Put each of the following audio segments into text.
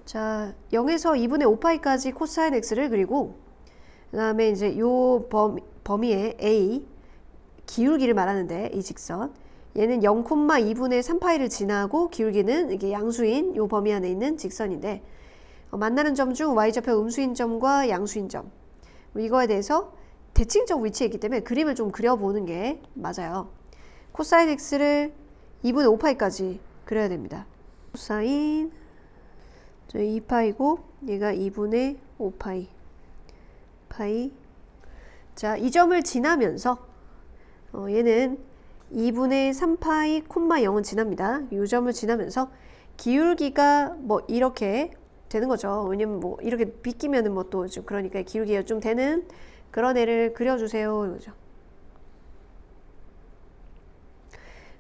자, 0에서 2분의 5파이까지 코사인 x를 그리고 그 다음에 이제 요 범위의 a 기울기를 말하는데 이 직선 얘는 0,2분의 3파이를 지나고 기울기는 이게 양수인 요 범위 안에 있는 직선인데 만나는 점 중 y좌표 음수인 점과 양수인 점 이거에 대해서 대칭적 위치에 있기 때문에 그림을 좀 그려보는 게 맞아요. 코사인 x를 2분의 5파이까지 그려야 됩니다. 코사인 2파이고 얘가 2분의 5파이 파이. 자, 이 점을 지나면서 얘는 2분의 3파이 콤마 0은 지납니다. 이 점을 지나면서 기울기가 뭐 이렇게 되는 거죠. 왜냐면 뭐 이렇게 비끼면은 뭐 또 좀 그러니까 기울기가 좀 되는 그런 애를 그려주세요. 이거죠.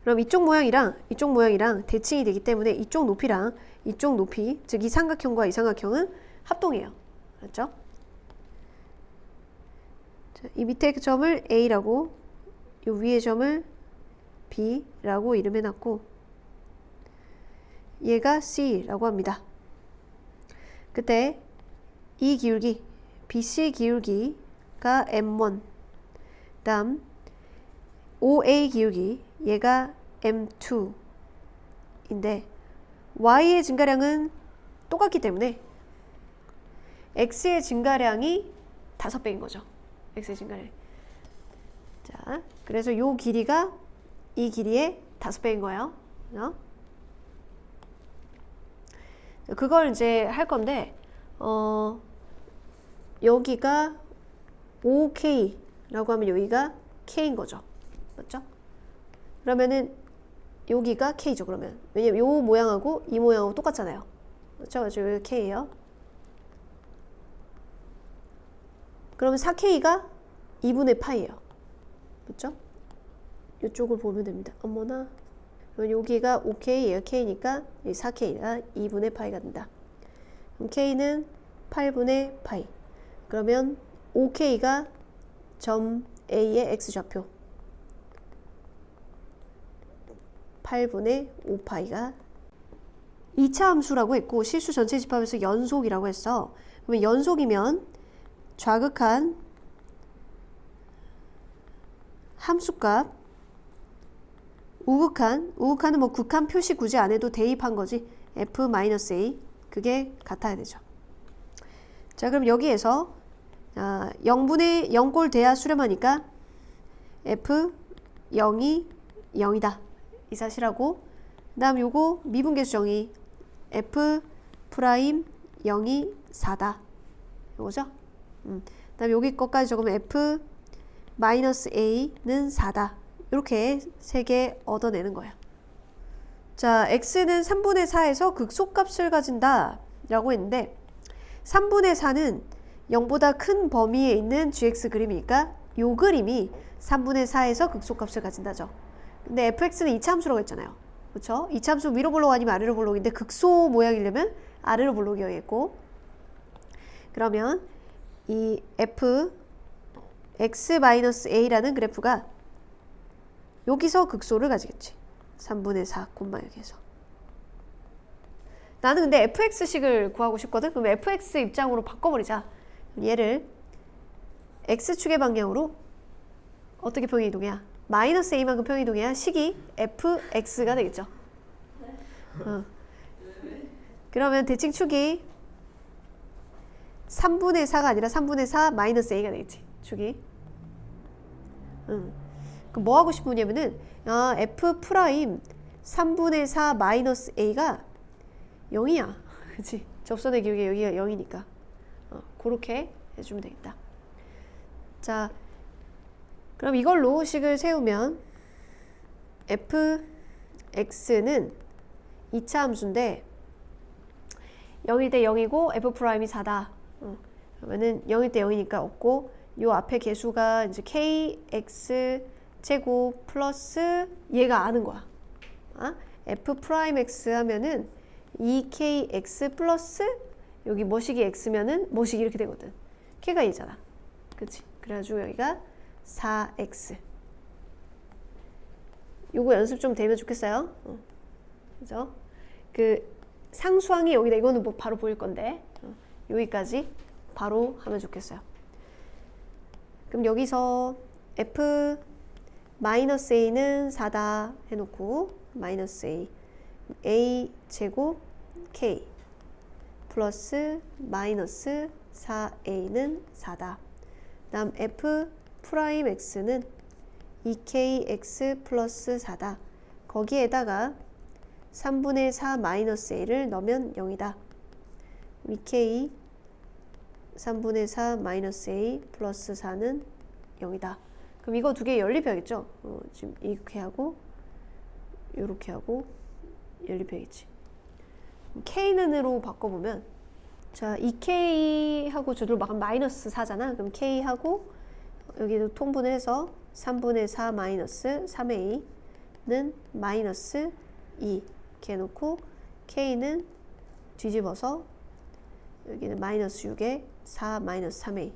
그럼 이쪽 모양이랑 대칭이 되기 때문에 이쪽 높이랑 이쪽 높이, 즉 이 삼각형과 이 삼각형은 합동이에요. 맞죠? 자, 이 밑에 점을 A라고, 이 위에 점을 B라고 이름해놨고 얘가 C라고 합니다. 그때 이 기울기, BC 기울기가 M1, 다음 OA 기울기, 얘가 M2인데 Y의 증가량은 똑같기 때문에 X의 증가량이 5배인 거죠. X의 증가량. 자, 그래서 요 길이가 이 길이의 5배인 거예요. 그걸 이제 할 건데, 여기가 5K라고 하면 여기가 K인 거죠. 맞죠? 그러면은 여기가 K죠, 그러면. 왜냐면 요 모양하고 이 모양하고 똑같잖아요. 그렇죠? 그래서 여기가 K예요. 그러면 4K가 2분의 파이예요. 그렇죠? 이쪽을 보면 됩니다. 어머나. 그럼 여기가 5K, 얘가 K니까 4K가 2분의 파이가 된다. 그럼 K는 8분의 파이. 그러면 5K가 점 A의 X좌표 8분의 5파이가 2차 함수라고 했고 실수 전체 집합에서 연속이라고 했어. 그러면 연속이면 좌극한 함수값 우극한은 뭐 극한 표시 굳이 안 해도 대입한 거지. F-A 그게 같아야 되죠. 자, 그럼 여기에서 0분의 0꼴 돼야 수렴하니까 F 0이 0이다. 이 사실하고 그다음 요거 미분계수 정의 F 프라임 0이 4다. 요거죠? 그다음 여기 것까지 적으면 F 마이너스 A는 4다. 이렇게 3개 얻어내는 거예요. 자, X는 3분의 4에서 극소값을 가진다 라고 했는데 3분의 4는 0보다 큰 범위에 있는 GX 그림이니까 요 그림이 3분의 4에서 극소값을 가진다죠. 근데 fx는 2차 함수라고 했잖아요. 그렇죠? 2차 함수 위로 볼록 아니면 아래로 볼록인데 극소 모양이려면 아래로 볼록이어야겠고 그러면 이 f x-a라는 그래프가 여기서 극소를 가지겠지. 3분의 4, 여기에서. 나는 근데 fx식을 구하고 싶거든. 그럼 fx 입장으로 바꿔버리자. 얘를 x축의 방향으로 어떻게 평행이동해야? 마이너스 a만큼 평행이동해야 식이 fx가 되겠죠. 그러면 대칭축이 3분의 4가 아니라 3분의 4 마이너스 a가 되겠지. 축이. 그럼 뭐 하고 싶으냐면은 f 프라임 3분의 4 마이너스 a가 0이야. 그치? 접선의 기울기 여기가 0이니까. 그렇게 해주면 되겠다. 자, 그럼 이걸로 식을 세우면 fx는 2차 함수인데 0일 때 0이고 f 프라임이 4다. 그러면은 0일 때 0이니까 없고 요 앞에 개수가 이제 kx 제곱 플러스 얘가 아는 거야. f 프라임 x 하면은 2kx 플러스 여기 뭐식이 x면은 뭐식이 이렇게 되거든. k가 얘잖아. 그치? 그래가지고 여기가 4x. 요거 연습 좀 되면 좋겠어요. 그죠? 상수항이 여기다. 이거는 뭐 바로 보일 건데 여기까지 바로 하면 좋겠어요. 그럼 여기서 f 마이너스 a는 4다 해놓고 마이너스 a 제곱 k 플러스 마이너스 4a는 4다. 다음 f 프라임 x는 2kx 플러스 4다. 거기에다가 3분의 4 마이너스 a를 넣으면 0이다. 2k 3분의 4 마이너스 a 플러스 4는 0이다. 그럼 이거 두 개 연립해야겠죠? 지금 이렇게 하고 이렇게 하고 연립해야겠지. k는으로 바꿔보면 자 2k하고 저들 막 마이너스 4잖아. 그럼 k하고 여기도 통분을 해서 3분의 4 마이너스 3a는 마이너스 2 이렇게 해놓고 k는 뒤집어서 여기는 마이너스 6에 4 마이너스 3a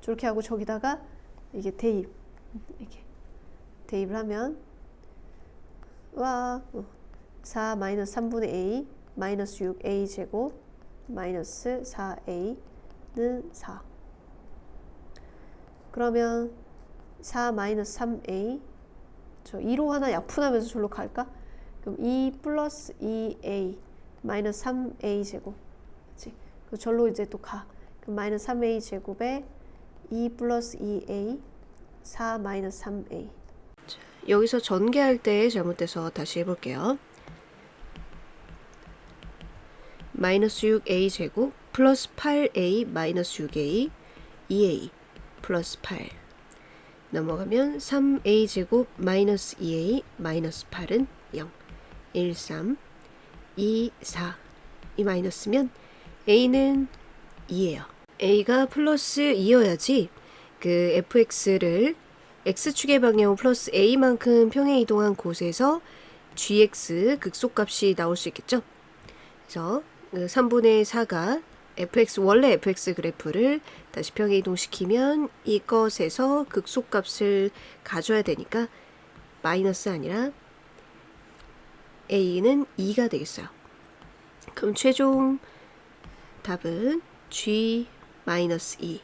저렇게 하고 저기다가 이게 대입 이렇게 대입을 하면 와 4 마이너스 3분의 a 마이너스 6a 제곱 마이너스 4a는 4 그러면 4 마이너스 3a 저 2로 하나 약분하면서 절로 갈까? 그럼 2 플러스 2a 마이너스 3a 제곱 그치? 그 절로 이제 또 가. 그럼 마이너스 3a 제곱에 2 플러스 2a 4 마이너스 3a 자, 여기서 전개할 때 잘못돼서 다시 해볼게요. 마이너스 6a 제곱 플러스 8a 마이너스 6a 2a 플러스 8 넘어가면 3a 제곱 마이너스 2a 마이너스 8은 0 1, 3 2, 4 이 마이너스면 a는 2예요. a가 플러스 2여야지 그 fx를 x축의 방향 플러스 a만큼 평행 이동한 곳에서 gx 극소값이 나올 수 있겠죠. 그래서 3분의 4가 fx 원래 fx 그래프를 다시 평행 이동시키면 이것에서 극소값을 가져야 되니까 마이너스 아니라 a는 2가 되겠어요. 그럼 최종 답은 g-2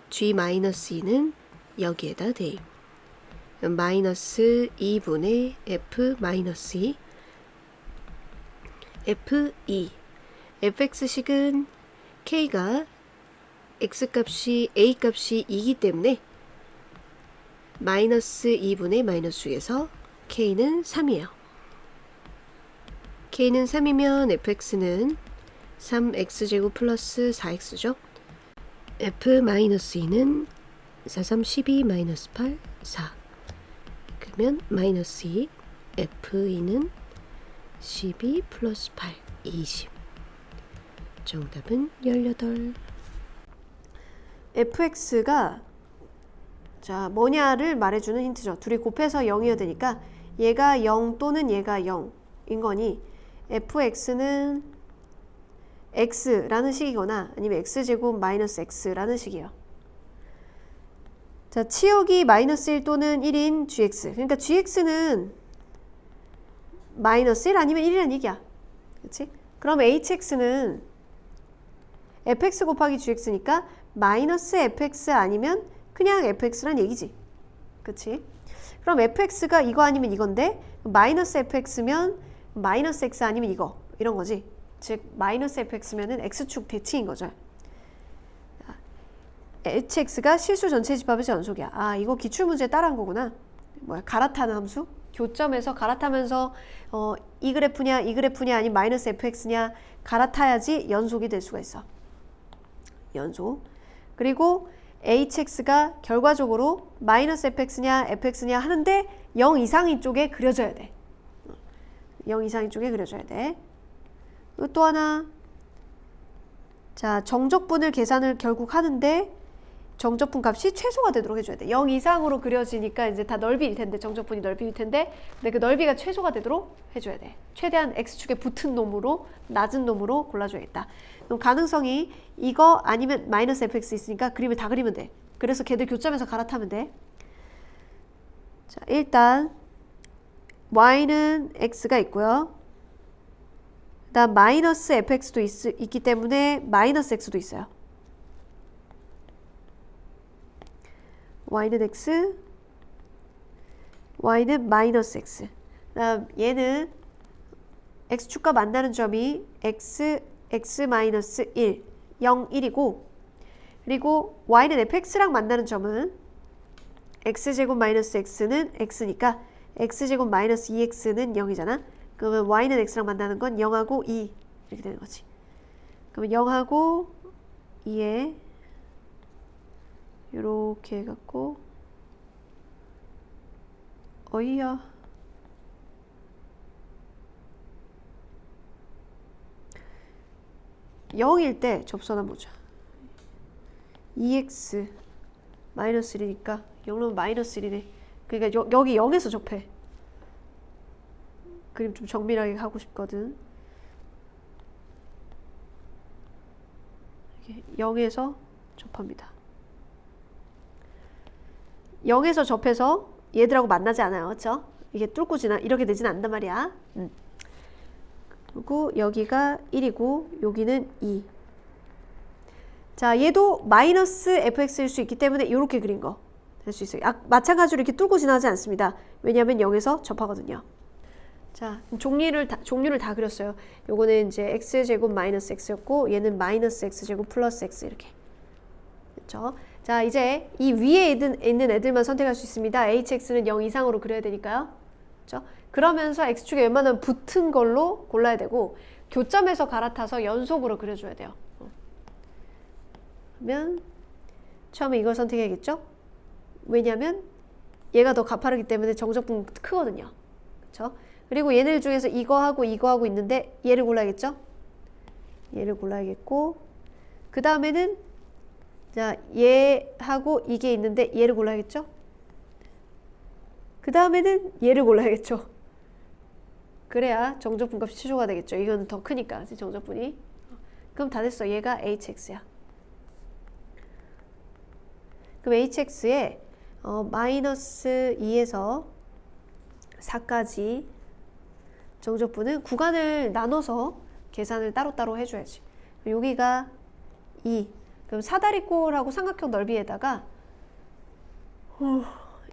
g-2는 여기에다 대입 마이너스 2분의 f-2 f2 fx식은 k가 x값이 a값이 2이기 때문에 마이너스 2분의 마이너스 6에서 k는 3이에요. k는 3이면 fx는 3x제곱 플러스 4x죠. f-2는 4, 3, 12 마이너스 8, 4 그러면 마이너스 2 f2는 12 플러스 8, 20 정답은 18 fx가 자 뭐냐를 말해주는 힌트죠. 둘이 곱해서 0이어야 되니까 얘가 0 또는 얘가 0인 거니 fx는 x라는 식이거나 아니면 x제곱 마이너스 x라는 식이에요. 자, 치역이 마이너스 1 또는 1인 gx. 그러니까 gx는 마이너스 1 아니면 1이라는 얘기야. 그치? 그럼 hx는 fx 곱하기 gx니까 마이너스 fx 아니면 그냥 fx란 얘기지. 그치? 그럼 fx가 이거 아니면 이건데 마이너스 fx면 마이너스 x 아니면 이거 이런 거지. 즉 마이너스 fx면은 x축 대칭인 거죠. hx가 실수 전체 집합에서 연속이야. 아 이거 기출문제에 따라한 거구나. 뭐야 갈아타는 함수? 교점에서 갈아타면서 이 그래프냐 이 그래프냐 아니면 마이너스 fx냐 갈아타야지 연속이 될 수가 있어. 연속. 그리고 hx가 결과적으로 마이너스 fx냐 fx냐 하는데 0 이상인 쪽에 그려져야 돼. 0 이상인 쪽에 그려줘야 돼. 또 하나. 자, 정적분을 계산을 결국 하는데 정적분 값이 최소가 되도록 해줘야 돼. 0 이상으로 그려지니까 이제 다 넓이일 텐데 정적분이 넓이일 텐데 근데 그 넓이가 최소가 되도록 해줘야 돼. 최대한 x축에 붙은 놈으로 낮은 놈으로 골라줘야겠다. 그럼 가능성이 이거 아니면 마이너스 fx 있으니까 그림을 다 그리면 돼. 그래서 걔들 교점에서 갈아타면 돼. 자, 일단 y는 x가 있고요. 그다음 마이너스 fx도 있기 때문에 마이너스 x도 있어요. y는 x, y는 마이너스 x. 그다음 얘는 x축과 만나는 점이 x 마이너스 1, 0, 1이고 그리고 y는 fx랑 만나는 점은 x제곱 마이너스 x는 x니까 x제곱 마이너스 2x는 0이잖아. 그러면 y는 x랑 만나는 건 0하고 2 이렇게 되는 거지. 그러면 0하고 2에 이렇게 해갖고 어이야 0일 때 접선한 보자. 2x 마이너스 1이니까 0은 마이너스 1이네. 그러니까 여기 0에서 접해. 그림 좀 정밀하게 하고 싶거든. 0에서 접합니다. 0에서 접해서 얘들하고 만나지 않아요. 그렇죠? 이게 뚫고 이렇게 되진 않단 말이야. 그리고 여기가 1이고 여기는 2. 자, 얘도 마이너스 fx일 수 있기 때문에 이렇게 그린 거 될 수 있어요. 마찬가지로 이렇게 뚫고 지나가지 않습니다. 왜냐하면 0에서 접하거든요. 자, 종류를 다 그렸어요. 요거는 이제 x제곱 마이너스 x였고 얘는 마이너스 x제곱 플러스 x 이렇게. 그렇죠? 자, 이제 이 위에 있는 애들만 선택할 수 있습니다. hx는 0 이상으로 그려야 되니까요. 그렇죠? 그러면서 x축에 웬만하면 붙은 걸로 골라야 되고 교점에서 갈아타서 연속으로 그려줘야 돼요. 그러면 처음에 이걸 선택해야겠죠? 왜냐면 얘가 더 가파르기 때문에 정적분 크거든요. 그렇죠? 그리고 얘네들 중에서 이거하고 이거하고 있는데 얘를 골라야겠죠? 얘를 골라야겠고 그 다음에는 자 얘하고 이게 있는데 얘를 골라야겠죠? 그 다음에는 얘를 골라야겠죠? 그래야 정적분 값이 최소가 되겠죠. 이건 더 크니까 정적분이. 그럼 다 됐어. 얘가 hx야. 그럼 hx에 마이너스 2에서 4까지 정적분은 구간을 나눠서 계산을 따로따로 해줘야지. 여기가 2. 그럼 사다리꼴하고 삼각형 넓이에다가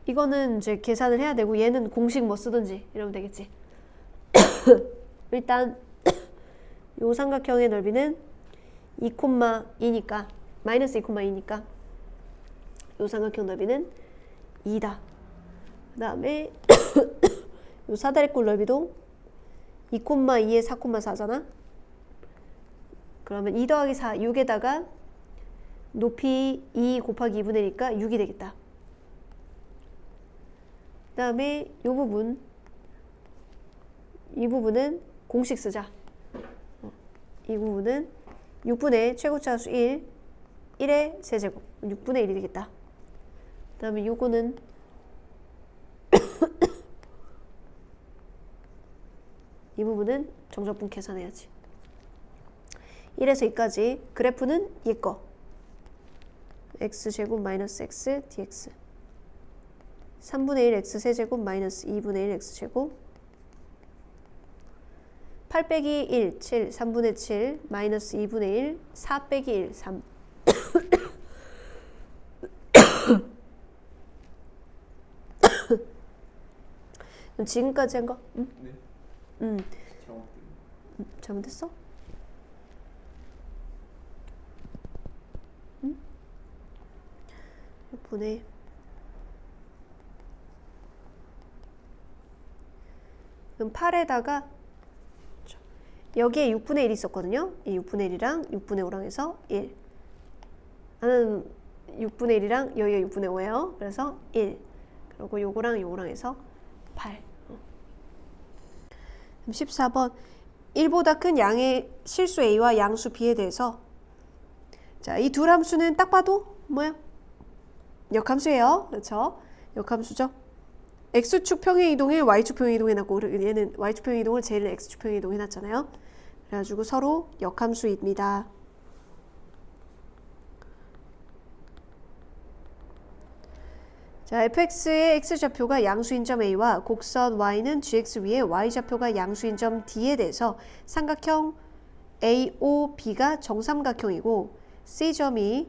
이거는 이제 계산을 해야 되고 얘는 공식 뭐 쓰든지 이러면 되겠지. 일단 요 삼각형의 넓이는 2,2니까 마이너스 2,2니까 요 삼각형 넓이는 2다. 그 다음에 요 사다리꼴 넓이도 2,2에 4,4잖아. 그러면 2 더하기 4, 6에다가 높이 2 곱하기 2분의 1이니까 6이 되겠다. 그 다음에 요 부분, 이 부분은 공식 쓰자. 이 부분은 6분의 최고차수 1, 1의 세제곱, 6분의 1이 되겠다. 그 다음에 요거는 이 부분은 정적분 계산해야지. 1에서 2까지 그래프는 얘거 x제곱 마이너스 x dx 3분의 1 x 세제곱 마이너스 2분의 1 x제곱 8 빼기 1, 7, 3분의 7 마이너스 2분의 1, 4 빼기 1, 3 그럼 지금까지 한 거? 응? 네. 잘못됐어? 응? 분의 그럼 8에다가 여기에 6분의 1이 있었거든요. 이 6분의 1이랑 6분의 5랑 해서 1. 나는 6분의 1이랑 여기가 6분의 5예요. 그래서 1. 그리고 요거랑 요거랑 해서 8. 그럼 14번 1보다 큰 양의 실수 A와 양수 B에 대해서 자, 이 두 함수는 딱 봐도 뭐야? 역함수예요. 그렇죠? 역함수죠. X축 평행 이동을 Y축 평행 이동해놨고 얘는 Y축 평행 이동을 쟤는 X축 평행 이동해놨잖아요. 그래가지고 서로 역함수입니다. 자, fx의 x좌표가 양수인 점 A와 곡선 y는 gx 위에 y좌표가 양수인 점 D에 대해서 삼각형 AOB가 정삼각형이고 C점이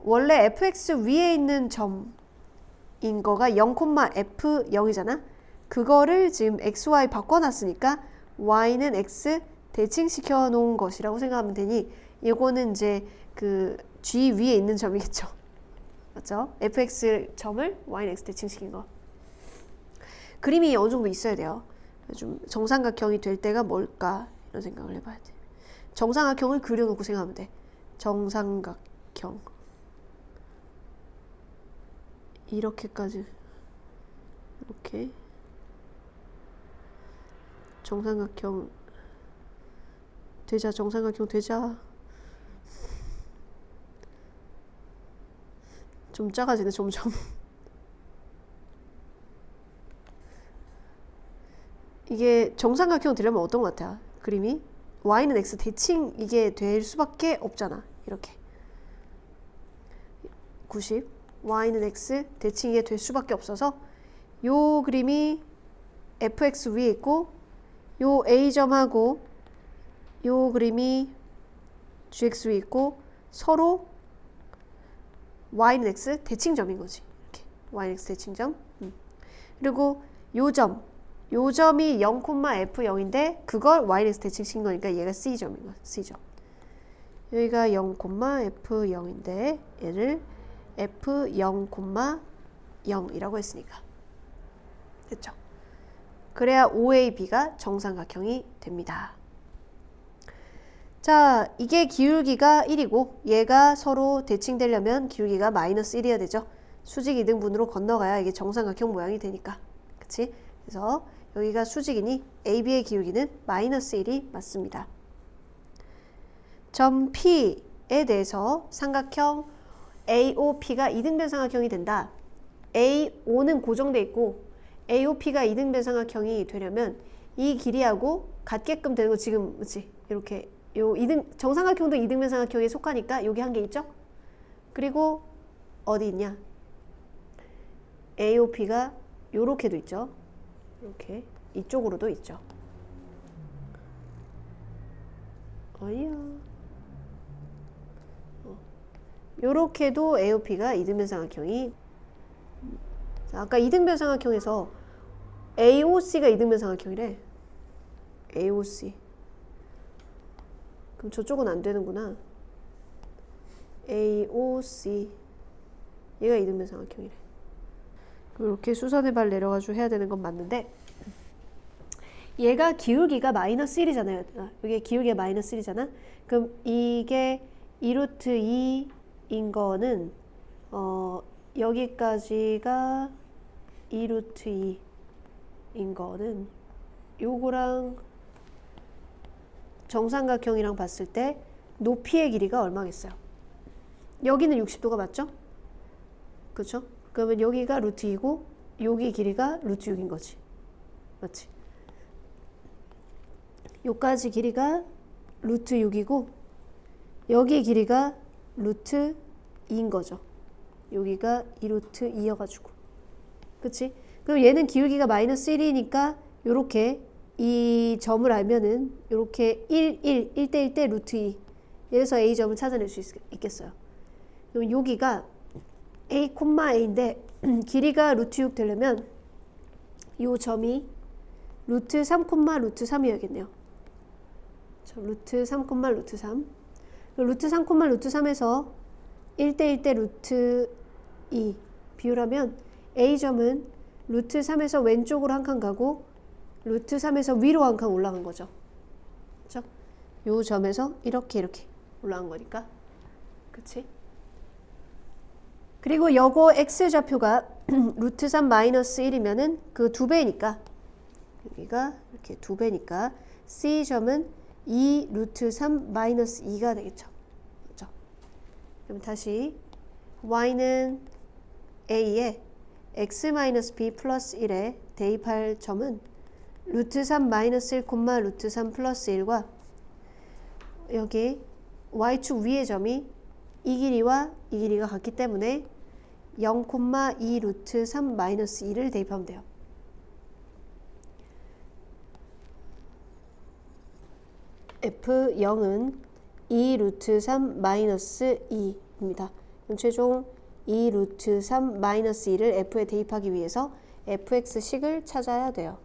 원래 fx 위에 있는 점인 거가 0,f0이잖아. 그거를 지금 xy 바꿔놨으니까 y는 x 대칭시켜 놓은 것이라고 생각하면 되니 이거는 이제 그 g 위에 있는 점이겠죠. 맞죠? fx 점을 y는 x 대칭시킨 거. 그림이 어느 정도 있어야 돼요. 좀 정삼각형이 될 때가 뭘까 이런 생각을 해봐야 돼. 정삼각형을 그려놓고 생각하면 돼. 정삼각형 이렇게까지 이렇게 정삼각형 되자. 정삼각형 되자. 좀 작아지네 점점. 이게 정삼각형 되려면 어떤 것 같아? 그림이 y는 x 대칭 이게 될 수밖에 없잖아. 이렇게 90 y는 x 대칭 이게 될 수밖에 없어서 요 그림이 fx 위에 있고 요 a점하고 요 그림이 gx 위에 있고 서로 y는 x 대칭점인 거지. 이렇게 y는 x 대칭점. 그리고 요 점이 0,f0인데 그걸 y는 x 대칭시킨 거니까 얘가 c점인 거야. c점. 여기가 0,f0인데 얘를 f0,0이라고 했으니까. 됐죠? 그래야 OAB가 정삼각형이 됩니다. 자, 이게 기울기가 1이고 얘가 서로 대칭되려면 기울기가 마이너스 1이어야 되죠. 수직 이등분으로 건너가야 이게 정삼각형 모양이 되니까. 그치? 그래서 여기가 수직이니 AB의 기울기는 마이너스 1이 맞습니다. 점 P에 대해서 삼각형 AOP가 이등변 삼각형이 된다. AO는 고정돼 있고 AOP가 이등변 삼각형이 되려면 이 길이하고 같게끔 되는 거 지금 그치? 이렇게 요 정삼각형도 이등변 삼각형에 속하니까 여기 한 개 있죠? 그리고 어디 있냐? AOP가 요렇게도 있죠. 이렇게 이쪽으로도 있죠. 요렇게도 AOP가 이등변 삼각형이. 아까 이등변 삼각형에서 AOC가 이등변 삼각형이래. AOC. 그럼 저쪽은 안 되는구나. AOC. 얘가 이등변 삼각형이래. 그럼 이렇게 수선의 발 내려가지고 해야 되는 건 맞는데 얘가 기울기가 마이너스 1이잖아요. 여기 기울기가 마이너스 1이잖아. 그럼 이게 2루트 2인 거는 여기까지가 2루트 2인 거는 요거랑 정삼각형이랑 봤을 때 높이의 길이가 얼마겠어요? 여기는 60도가 맞죠? 그렇죠? 그러면 여기가 루트 2고 여기 길이가 루트 6인 거지. 맞지? 요까지 길이가 루트 6이고 여기 길이가 루트 2인 거죠. 여기가 2루트 2여가지고. 그치? 그럼 얘는 기울기가 마이너스 1이니까 요렇게 이 점을 알면은 요렇게 1대 1대 루트 2 이래서 A점을 찾아낼 수 있겠어요. 그럼 여기가 A, A인데 길이가 루트 6 되려면 요 점이 루트 3, 루트 3이어야겠네요. 루트 3, 루트 3. 루트 3, 루트 3에서 1대 1대 루트 2 비율하면 A점은 루트 3에서 왼쪽으로 한 칸 가고 루트 3에서 위로 한 칸 올라간 거죠. 그렇죠? 요 점에서 이렇게 올라간 거니까. 그치? 그리고 요거 x좌표가 루트 3 마이너스 1이면은 그 2배니까 여기가 이렇게 2배니까 C점은 2 루트 3 마이너스 2가 되겠죠. 그렇죠? 그럼 다시 y는 a에 x 마이너스 b 플러스 1에 대입할 점은 루트 3 마이너스 1, 루트 3 플러스 1과 여기 y축 위의 점이 이 길이와 이 길이가 같기 때문에 0,2 루트 3 마이너스 2를 대입하면 돼요. F0은 2 루트 3 마이너스 2입니다. 그럼 최종 2 루트 3 마이너스 2를 F에 대입하기 위해서 fx식을 찾아야 돼요.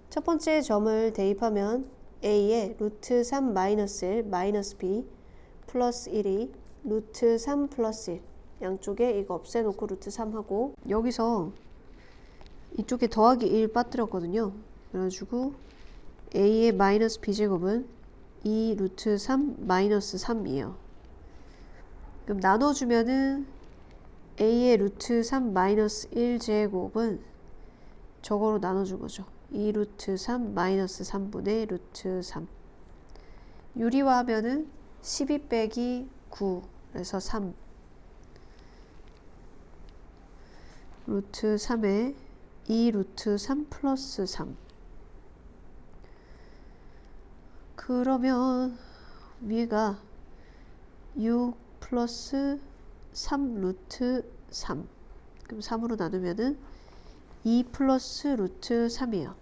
첫 번째 점을 대입하면 a에 루트 3 마이너스 1 마이너스 b 플러스 1이 루트 3 플러스 1 양쪽에 이거 없애놓고 루트 3하고 여기서 이쪽에 더하기 1 빠뜨렸거든요. 그래가지고 a의 마이너스 b제곱은 2 루트 3 마이너스 3이에요. 그럼 나눠주면은 a의 루트 3 마이너스 1제곱은 저거로 나눠준 거죠. 2 루트 3 마이너스 3분의 루트 3 유리화하면은 12 빼기 9 그래서 3 루트 3에 2 루트 3 플러스 3 그러면 위에가 6 플러스 3 루트 3 그럼 3으로 나누면은 2 플러스 루트 3이에요.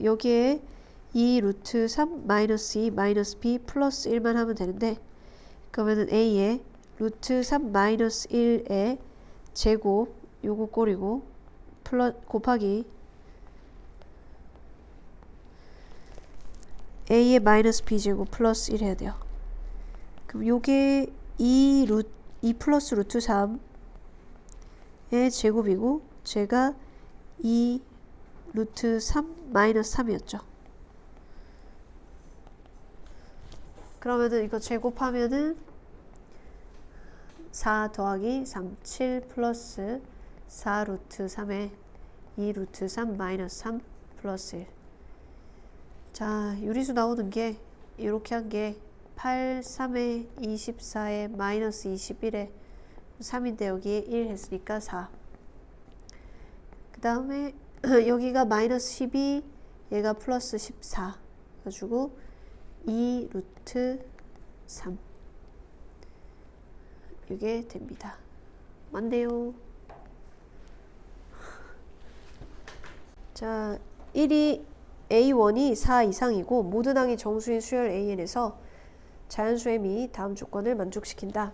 여기에 2 루트 3 마이너스 2 마이너스 b 플러스 1만 하면 되는데 그러면은 a에 루트 3 마이너스 1의 제곱 요거 꼴이고 곱하기 a의 마이너스 b제곱 플러스 1 해야 돼요. 그럼 요게 2 플러스 루트 3의 제곱이고 제가 2 루트 3 마이너스 3이었죠. 그러면은 이거 제곱하면은 4 더하기 3 7 플러스 4 루트 3에 2 루트 3 마이너스 3 플러스 1 자, 유리수 나오는 게 이렇게 한 게 8, 3에 24에 마이너스 21에 3인데 여기에 1 했으니까 4. 그 다음에 여기가 마이너스 12, 얘가 플러스 14. 가지고 2 루트 3. 이게 됩니다. 맞네요. 자, 1이 A1이 4 이상이고 모든 항이 정수인 수열 AN에서 자연수 M이 다음 조건을 만족시킨다.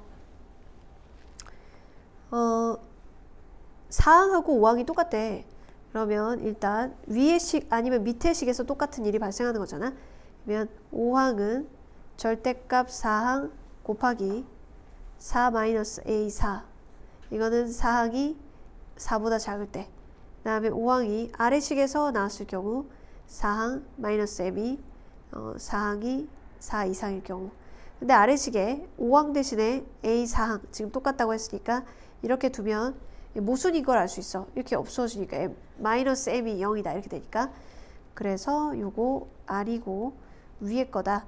4항하고 5항이 똑같대. 그러면 일단 위의 식 아니면 밑의 식에서 똑같은 일이 발생하는 거잖아. 그러면 5항은 절대값 4항 곱하기 4-A4 이거는 4항이 4보다 작을 때 그 다음에 5항이 아래식에서 나왔을 경우 4항 마이너스 m이 4항이 4 이상일 경우 근데 아래식에 5항 대신에 A4항 지금 똑같다고 했으니까 이렇게 두면 모순인 걸 알 수 있어. 이렇게 없어지니까 마이너스 m이 0이다 이렇게 되니까 그래서 요거 R이고 위에 거다.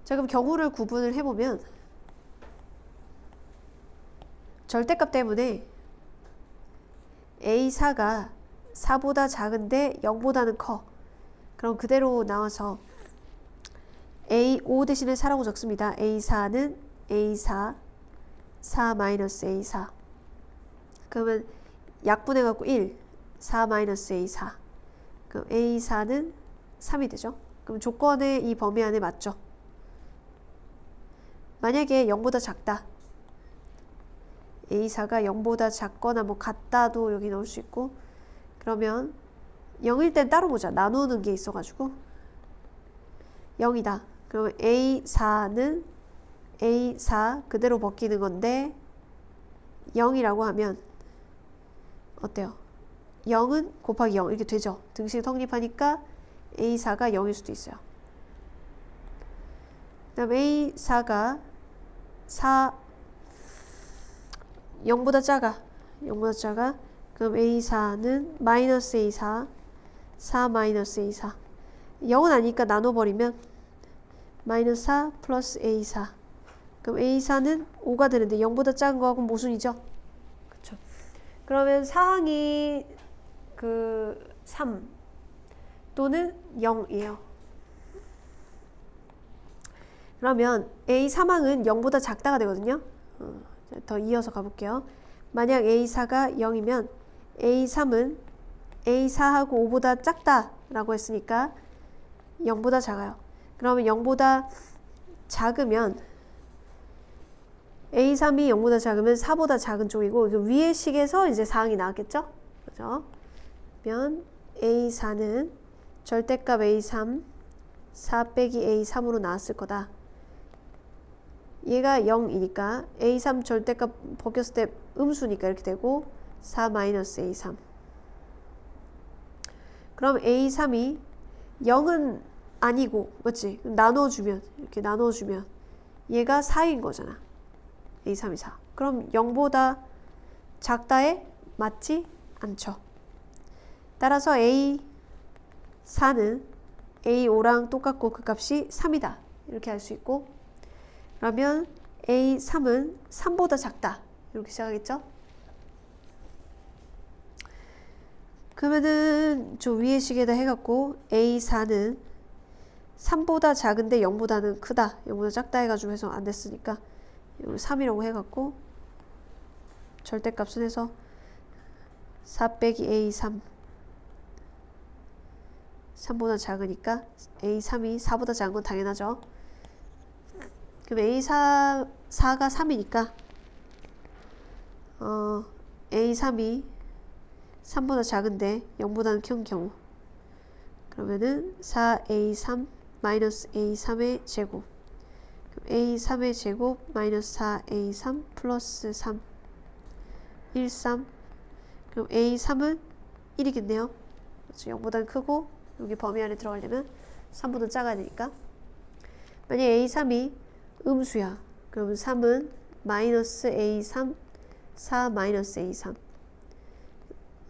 자 그럼 경우를 구분을 해보면 절대값 때문에 A4가 4보다 작은데 0보다는 커. 그럼 그대로 나와서 A5 대신에 4라고 적습니다. A4는 A4 4 마이너스 A4 그러면 약분해갖고 1 4 마이너스 A4 그럼 A4는 3이 되죠. 그럼 조건의 이 범위 안에 맞죠. 만약에 0보다 작다 A4가 0보다 작거나 뭐 같다도 여기 넣을 수 있고 그러면 0일 땐 따로 보자. 나누는 게 있어가지고 0이다. 그러면 A4는 A4 그대로 벗기는 건데 0이라고 하면 어때요? 0은 곱하기 0 이렇게 되죠. 등식 성립하니까 A4가 0일 수도 있어요. 그 다음 A4가 0보다 작아. 0보다 작아. 그럼 A4는 마이너스 A4 4 마이너스 A4 0은 아니니까 나눠버리면 마이너스 4 플러스 A4 그럼 A4는 5가 되는데 0보다 작은 거하고 모순이죠. 그쵸. 그러면 사항이 3 또는 0이에요. 그러면 A3항은 0보다 작다가 되거든요. 더 이어서 가볼게요. 만약 A4가 0이면 A3은 A4하고 5보다 작다라고 했으니까 0보다 작아요. 그러면 0보다 작으면 A3이 0보다 작으면 4보다 작은 쪽이고 위의 식에서 이제 4항이 나왔겠죠? 그죠? 그러면 A4는 절대값 A3 4 빼기 A3으로 나왔을 거다. 얘가 0이니까 A3 절대값 벗겼을 때 음수니까 이렇게 되고 4 마이너스 A3. 그럼 A3이 0은 아니고 맞지? 나눠주면 이렇게 나눠주면 얘가 4인 거잖아. A3이 4. 그럼 0보다 작다에 맞지 않죠. 따라서 A4는 A5랑 똑같고 그 값이 3이다. 이렇게 할 수 있고 그러면 A3은 3보다 작다. 이렇게 시작하겠죠? 그러면은 저 위의 식에다 해갖고 A4는 3보다 작은데 0보다는 크다. 0보다 작다 해가지고 해서 안 됐으니까 3이라고 해갖고 절대값은 해서 4 빼기 A3 3보다 작으니까 A3이 4보다 작은 건 당연하죠. 그럼 A4, 4가 3이니까 A3이 3보다 작은데 0보다는 큰 경우 그러면은 4A3 마이너스 A3의 제곱 그럼 A3의 제곱 마이너스 4A3 플러스 3 1, 3 그럼 A3은 1이겠네요. 0보다는 크고 여기 범위 안에 들어가려면 3보다 작아야 되니까 만약 A3이 음수야. 그러면 3은 마이너스 A3 4 마이너스 A3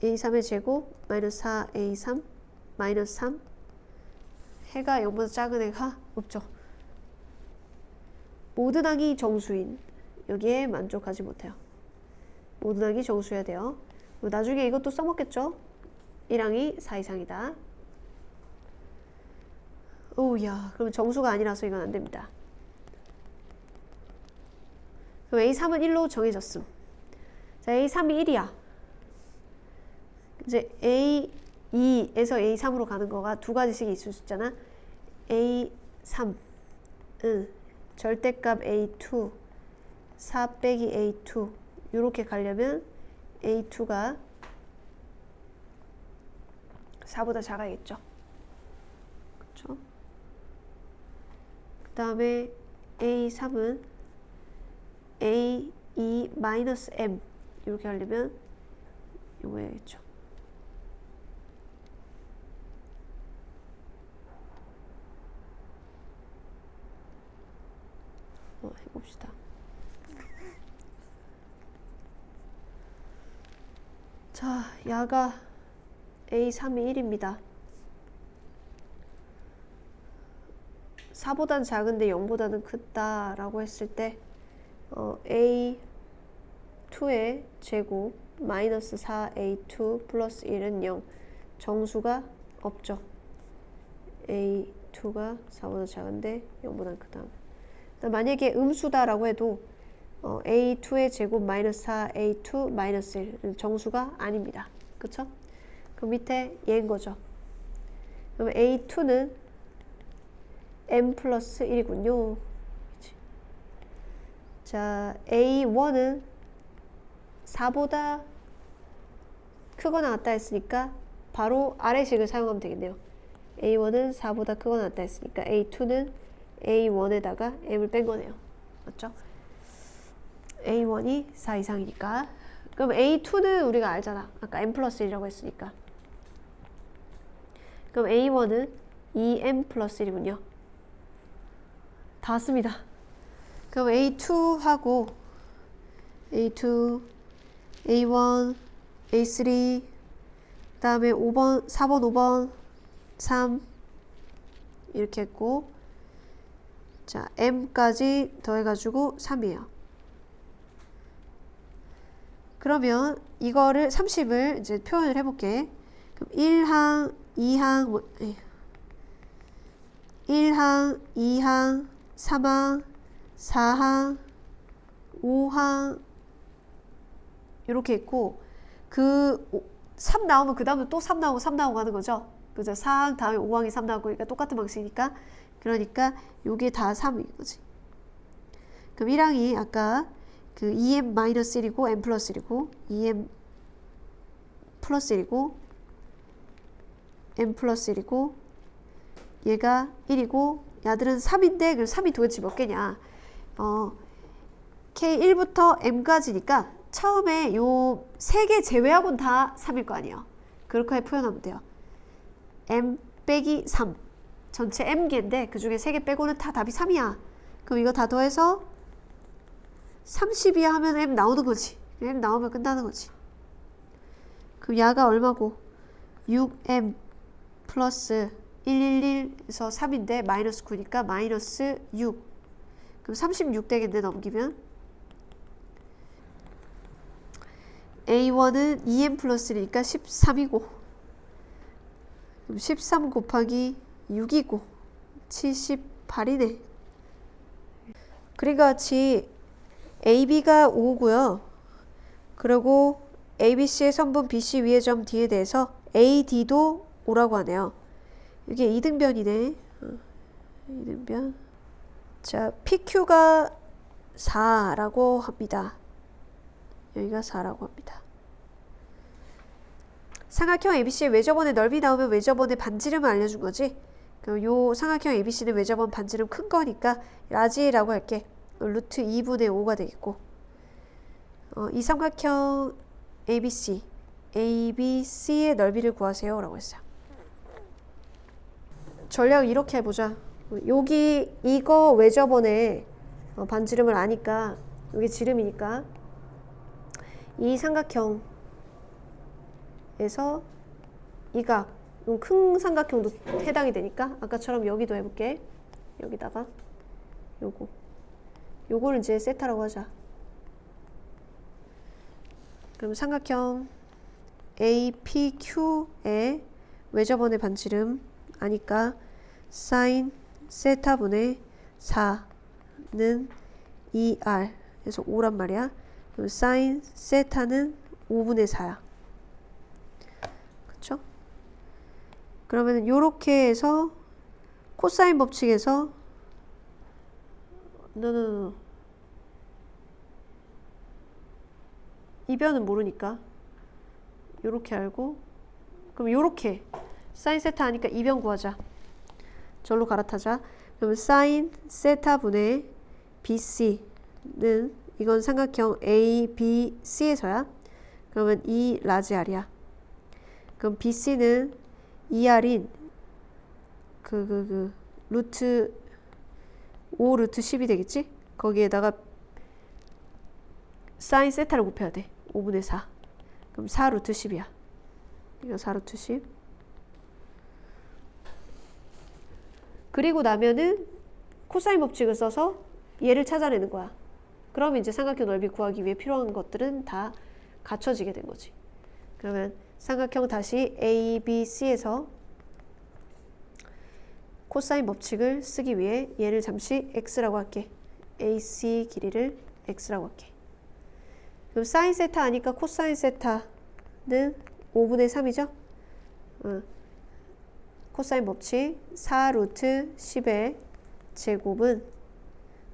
A3의 제곱 마이너스 4A3 마이너스 3 해가 0보다 작은 애가 없죠. 모든 항이 정수인 여기에 만족하지 못해요. 모든 항이 정수여야 돼요. 나중에 이것도 써먹겠죠. 1항이 4 이상이다. 오우야 그러면 정수가 아니라서 이건 안됩니다. 그럼 A3은 1로 정해졌음. 자 A3이 1이야. 이제 A2에서 A3으로 가는 거가 두 가지씩이 있을 수 있잖아. A3은 절대값 A2 4 빼기 A2 이렇게 가려면 A2가 4보다 작아야겠죠. 그렇죠? 그 다음에 A3은 A2 마이너스 M 이렇게 하려면 이거 해야겠죠. 해봅시다. 자, 야가 A3이 1입니다. 4보다는 작은데 0보다는 크다라고 했을 때 A2의 제곱 마이너스 4A2 플러스 1은 0 정수가 없죠. A2가 4보다 작은데 0보다 크다. 만약에 음수다라고 해도 A2의 제곱 마이너스 4A2 마이너스 1 정수가 아닙니다. 그쵸? 그 밑에 얘인 거죠. 그럼 A2는 M 플러스 1이군요. 자, A1은 4보다 크거나 같다 했으니까 바로 아래식을 사용하면 되겠네요. A1은 4보다 크거나 같다 했으니까 A2는 A1에다가 M을 뺀 거네요. 맞죠? A1이 4 이상이니까. 그럼 A2는 우리가 알잖아. 아까 M 플러스 1이라고 했으니까. 그럼 A1은 2M 플러스 1이군요. 다 왔습니다. 그럼 A2하고 A2, A1, A3 그 다음에 5번, 4번, 5번, 3 이렇게 했고 자, M까지 더해가지고 3이에요. 그러면 이거를 30을 이제 표현을 해볼게. 그럼 1항, 2항, 1항, 2항, 3항, 4항, 5항 이렇게 있고 그 3 나오면 그 다음에 또 3 나오고 3 나오고 하는 거죠. 그죠? 4항 다음에 5항이 3 나오고 그러니까 똑같은 방식이니까 그러니까 요게 다 3인 거지. 그럼 1항이 아까 그 2m-1이고 m 플러스 1이고 2m 플러스 1이고 m 플러스 1이고 얘가 1이고 야들은 3인데 그럼 3이 도대체 몇 개냐? K1부터 M까지니까 처음에 요 3개 제외하고는 다 3일 거 아니에요. 그렇게 표현하면 돼요. M 빼기 3 전체 M개인데 그 중에 3개 빼고는 다 답이 3이야. 그럼 이거 다 더해서 30이야 하면 M 나오는 거지. M 나오면 끝나는 거지. 그럼 야가 얼마고? 6M 플러스 111에서 3인데 마이너스 9니까 마이너스 6. 그럼 36 되겠네 넘기면. A1은 2M 플러스 1이니까 13이고 그럼 13 곱하기 6이고 78이네. 그러니까 같이 AB가 5고요. 그리고 ABC의 선분 BC 위의 점 D에 대해서 AD도 5라고 하네요. 이게 이등변이네. 이등변. 자, PQ가 4라고 합니다. 여기가 4라고 합니다. 삼각형 ABC의 외접원의 넓이 나오면 외접원의 반지름을 알려준 거지. 그럼 요 삼각형 ABC는 외접원 반지름 큰 거니까 라지라고 할게. 루트 2분의 5가 되겠고 이 삼각형 ABC의 넓이를 구하세요 라고 했어요. 전략을 이렇게 해보자. 여기 이거 외접원의 반지름을 아니까 여기 지름이니까 이 삼각형에서 이 각, 큰 삼각형도 해당이 되니까 아까처럼 여기도 해볼게. 여기다가 요거를 이제 세타라고 하자. 그럼 삼각형 APQ의 외접원의 반지름 아니까 사인 세타분의 4는 2R 그래서 5란 말이야. 그럼 사인 세타는 5분의 4야. 그쵸? 그러면 요렇게 해서 코사인 법칙에서 이 변은 모르니까 요렇게 알고 그럼 요렇게 사인 세타 하니까 이 변 구하자. 절로 갈아타자. 그러면 사인 세타 분의 BC는 이건 삼각형 ABC에서야. 그러면 이 라지 R이야. 그럼 BC는 2R인 루트 5 루트 10이 되겠지? 거기에다가 사인 세타를 곱해야 돼. 5분의 4. 그럼 4 루트 10이야. 이거 4 루트 10. 그리고 나면은 코사인 법칙을 써서 얘를 찾아내는 거야. 그럼 이제 삼각형 넓이 구하기 위해 필요한 것들은 다 갖춰지게 된 거지. 그러면 삼각형 다시 ABC에서 코사인 법칙을 쓰기 위해 얘를 잠시 x라고 할게. AC 길이를 x라고 할게. 그럼 사인 세타 아니까 코사인 세타는 5분의 3이죠? 코사인 법칙 4 루트 10의 제곱은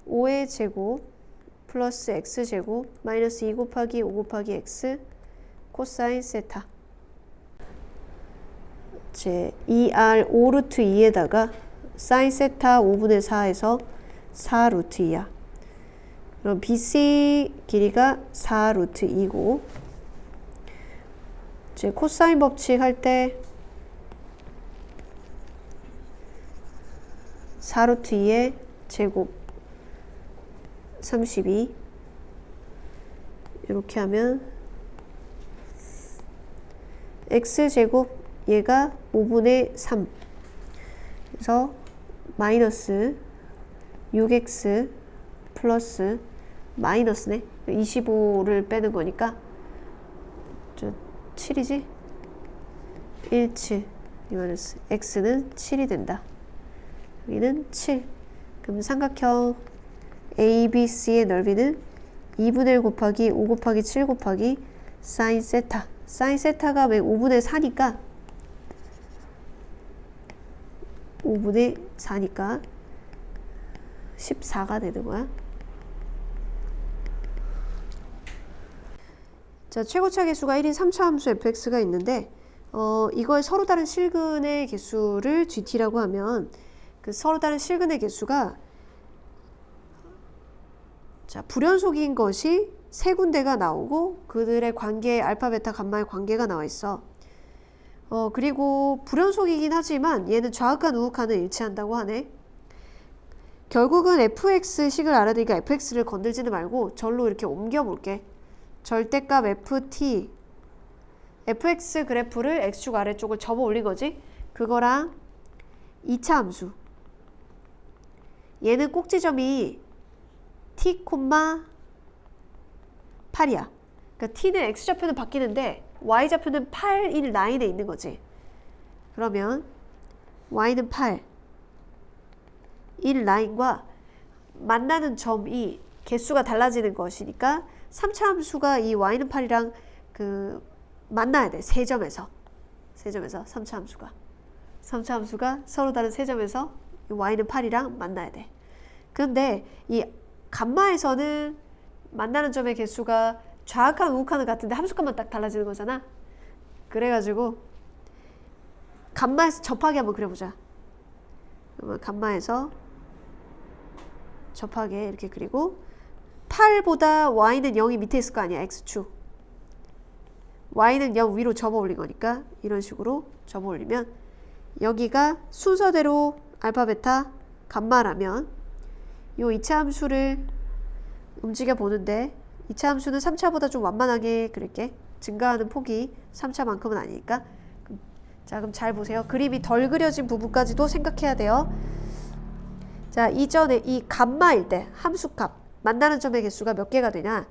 5의 제곱 플러스 x제곱 마이너스 2 곱하기 5 곱하기 x 코사인 세타 제 2r 5 루트 2에다가 사인 세타 5분의 4에서 4 루트 2야. 그럼 BC 길이가 4 루트 2고 이제 코사인 법칙 할 때 4 루트 2의 제곱 32 이렇게 하면 x제곱 얘가 5분의 3 그래서 마이너스 6x 플러스 마이너스네 25를 빼는 거니까 7이지? 17 이 마이너스 x는 7이 된다. 여기는 7 그럼 삼각형 ABC의 넓이는 2분의 1 곱하기 5 곱하기 7 곱하기 사인 세타. 사인 세타가 왜 5분의 4니까 5분의 4니까 14가 되는 거야. 자, 최고차 개수가 1인 3차 함수 fx가 있는데 이걸 서로 다른 실근의 개수를 gt라고 하면 그 서로 다른 실근의 개수가 자, 불연속인 것이 세 군데가 나오고 그들의 관계 알파, 베타, 감마의 관계가 나와 있어. 그리고 불연속이긴 하지만 얘는 좌극한 우극한은 일치한다고 하네. 결국은 fx식을 알아야 되니까 fx를 건들지는 말고 절로 이렇게 옮겨 볼게. 절대값 ft fx 그래프를 x축 아래쪽을 접어 올린 거지. 그거랑 2차 함수 얘는 꼭지점이 t, 8이야. 그러니까 t는 x좌표는 바뀌는데 y좌표는 8인 라인에 있는 거지. 그러면 y는 8 1 라인과 만나는 점이 개수가 달라지는 것이니까 3차 함수가 이 y는 8이랑 그 만나야 돼. 세 점에서 3차 함수가 서로 다른 세 점에서 이 y는 8이랑 만나야 돼. 그런데 이 감마에서는 만나는 점의 개수가 좌극한 우극한은 같은데 함수값만 딱 달라지는 거잖아. 그래가지고 감마에서 접하게 한번 그려보자. 그러면 감마에서 접하게 이렇게 그리고 8보다 y는 0이 밑에 있을 거 아니야. x축. y는 0 위로 접어 올린 거니까 이런 식으로 접어 올리면 여기가 순서대로 알파, 베타, 감마라면 요 2차 함수를 움직여 보는데 2차 함수는 3차보다 좀 완만하게 그릴게. 증가하는 폭이 3차만큼은 아니니까. 자, 그럼 잘 보세요. 그림이 덜 그려진 부분까지도 생각해야 돼요. 자, 이전에 이 감마일 때 함수값 만나는 점의 개수가 몇 개가 되냐?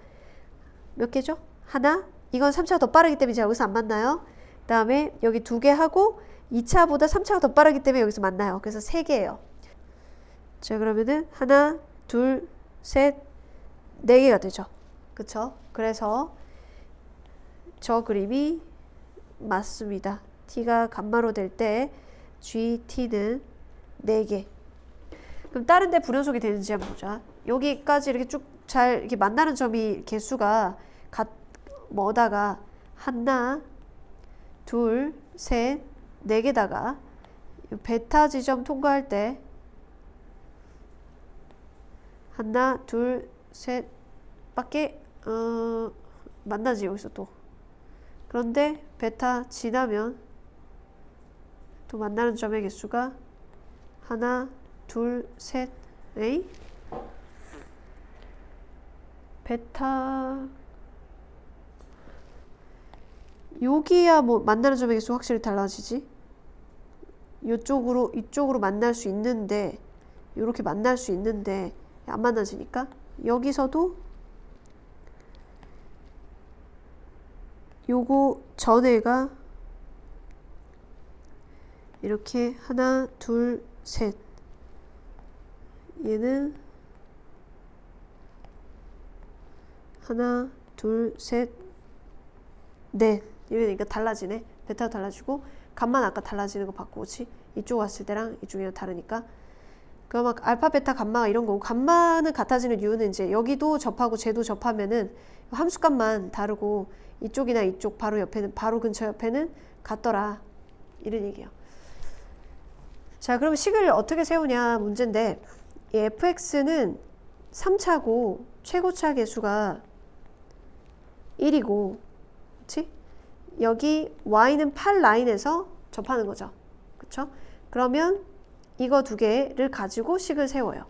몇 개죠? 하나. 이건 3차가 더 빠르기 때문에 여기서 안 만나요. 그 다음에 여기 2개 하고 2차보다 3차가 더 빠르기 때문에 여기서 만나요. 그래서 3개예요. 자, 그러면은 하나, 둘, 셋, 4개가 되죠. 그쵸? 그래서 저 그림이 맞습니다. t가 감마로 될 때 gt는 4개. 그럼 다른 데 불연속이 되는지 한번 보자. 여기까지 이렇게 쭉 잘 이렇게 만나는 점이 개수가 뭐다가 하나, 둘, 셋, 4개다가 베타 지점 통과할 때 하나, 둘, 셋 밖에 만나지 여기서 또. 그런데 베타 지나면 또 만나는 점의 개수가 하나, 둘, 셋, 에이? 베타 여기야 뭐 만나는 점의 개수 확실히 달라지지. 이쪽으로 만날 수 있는데 이렇게 만날 수 있는데 안 만나지니까 여기서도 요거 전에가 이렇게 하나, 둘, 셋. 얘는 하나, 둘, 셋, 넷. 이러니까 달라지네. 베타도 달라지고 감만 아까 달라지는 거 봤고, 그렇지? 이쪽 왔을 때랑 이쪽이랑 다르니까. 그럼 막 알파, 베타, 감마가 이런 거고, 감마는 같아지는 이유는 이제 여기도 접하고 쟤도 접하면은 함수값만 다르고 이쪽이나 이쪽 바로 옆에는 바로 근처 옆에는 같더라. 이런 얘기예요. 자, 그럼 식을 어떻게 세우냐 문제인데 이 fx는 3차고 최고차 개수가 1이고 그치? 여기 y는 8 라인에서 접하는 거죠. 그쵸? 그러면 이거 두 개를 가지고 식을 세워요.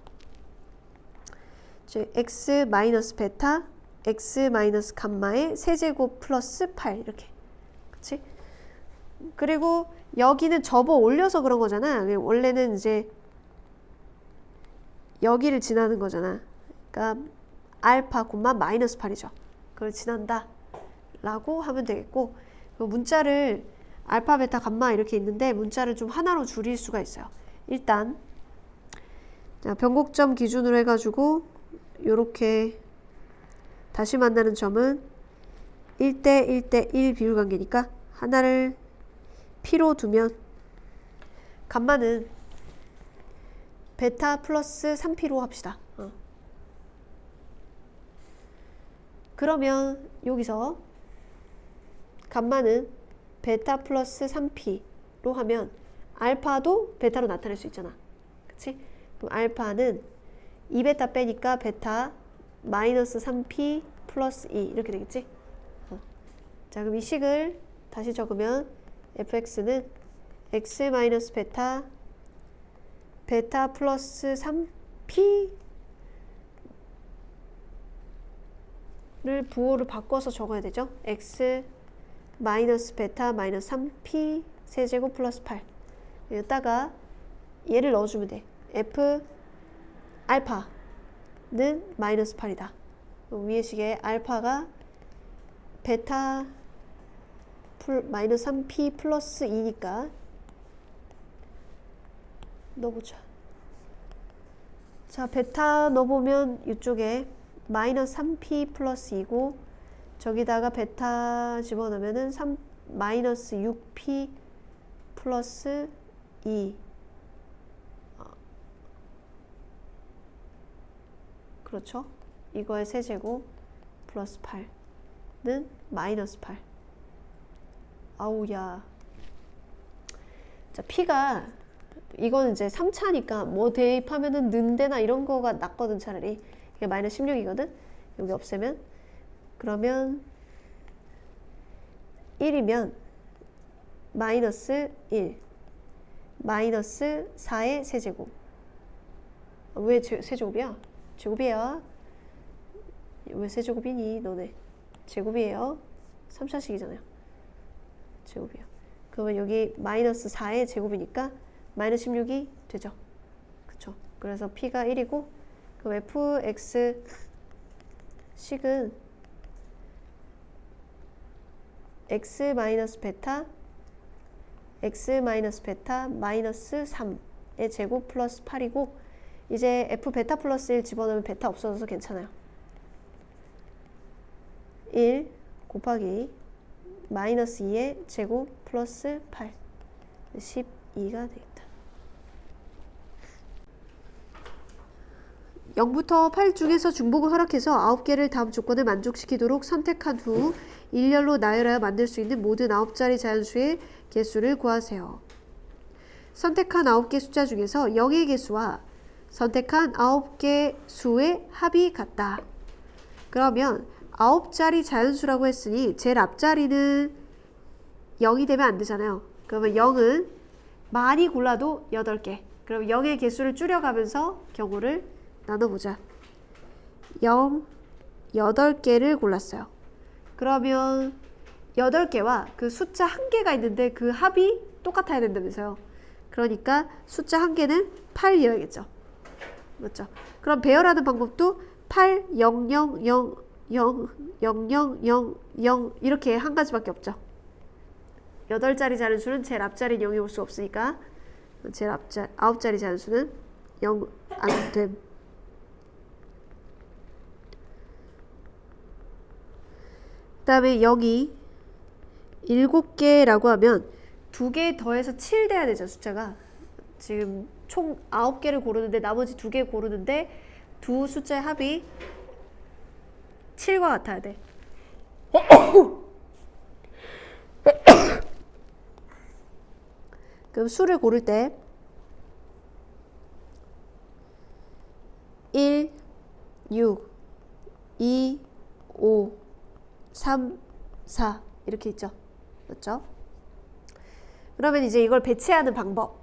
x 마이너스 베타 x 마이너스 감마의 세제곱 플러스 8 이렇게. 그치? 그리고 여기는 접어 올려서 그런 거잖아. 원래는 이제 여기를 지나는 거잖아. 그러니까 알파 콤마 마이너스 8이죠. 그걸 지난다 라고 하면 되겠고, 문자를 알파, 베타, 감마 이렇게 있는데 문자를 좀 하나로 줄일 수가 있어요. 일단 자, 변곡점 기준으로 해가지고 요렇게 다시 만나는 점은 1대 1대 1 비율관계니까 하나를 P로 두면 감마는 베타 플러스 3P로 합시다. 그러면 여기서 감마는 베타 플러스 3P로 하면 알파도 베타로 나타낼 수 있잖아. 그치? 그럼 알파는 2베타 빼니까 베타 마이너스 3P 플러스 2 이렇게 되겠지? 자, 그럼 이 식을 다시 적으면 fx는 x 마이너스 베타 베타 플러스 3P 를 부호를 바꿔서 적어야 되죠. x 마이너스 베타 마이너스 3p 세제곱 플러스 8 여기다가 얘를 넣어주면 돼. f 알파는 마이너스 8이다. 위의 식에 알파가 베타 마이너스 3p 플러스 2니까 넣어보자. 자, 베타 넣어보면 이쪽에 마이너스 3p 플러스 2고 저기다가 베타 집어넣으면은 마이너스 6p 플러스 2 그렇죠? 이거의 세제곱 플러스 8는 마이너스 8 아우야. 자, p가 이거는 이제 3차니까 뭐 대입하면은 는데나 이런 거가 낫거든. 차라리 이게 마이너스 16이거든. 여기 없애면 그러면 1이면 마이너스 1 마이너스 4의 세제곱. 왜 세제곱이야? 제곱이야. 왜 세제곱이니 너네? 제곱이에요. 3차식이잖아요. 제곱이야. 그러면 여기 마이너스 4의 제곱이니까 마이너스 16이 되죠. 그쵸? 그래서 p가 1이고 그럼 fx 식은 x 마이너스 베타 마이너스 3의 제곱 플러스 8이고 이제 f 베타 플러스 1 집어넣으면 베타 없어져서 괜찮아요. 1 곱하기 마이너스 2의 제곱 플러스 8 12가 되겠다. 0부터 8 중에서 중복을 허락해서 9개를 다음 조건을 만족시키도록 선택한 후 일렬로 나열하여 만들 수 있는 모든 9자리 자연수의 개수를 구하세요. 선택한 9개 숫자 중에서 0의 개수와 선택한 9개 수의 합이 같다. 그러면 9자리 자연수라고 했으니 제일 앞자리는 0이 되면 안 되잖아요. 그러면 0은 많이 골라도 8개. 그럼 0의 개수를 줄여가면서 경우를 나눠보자. 0, 8개를 골랐어요. 그러면 8개와 그 숫자 1개가 있는데 그 합이 똑같아야 된다면서요. 그러니까 숫자 1개는 8이어야겠죠. 맞죠? 그럼 배열하는 방법도 8, 0, 0, 0, 0, 0, 0, 0, 0 이렇게 한 가지밖에 없죠. 8자리 자연수는 제일 앞자리는 0이 올 수 없으니까 제일 9자리 자연수는 0 안 됨. 그 다음에 0이 7개라고 하면 2개 더해서 7 돼야 되죠. 숫자가 지금 총 9개를 고르는데 나머지 2개 고르는데 두 숫자의 합이 7과 같아야 돼. 그럼 수를 고를 때 1, 6, 2, 5, 3, 4 이렇게 있죠. 맞죠? 그러면 이제 이걸 배치하는 방법,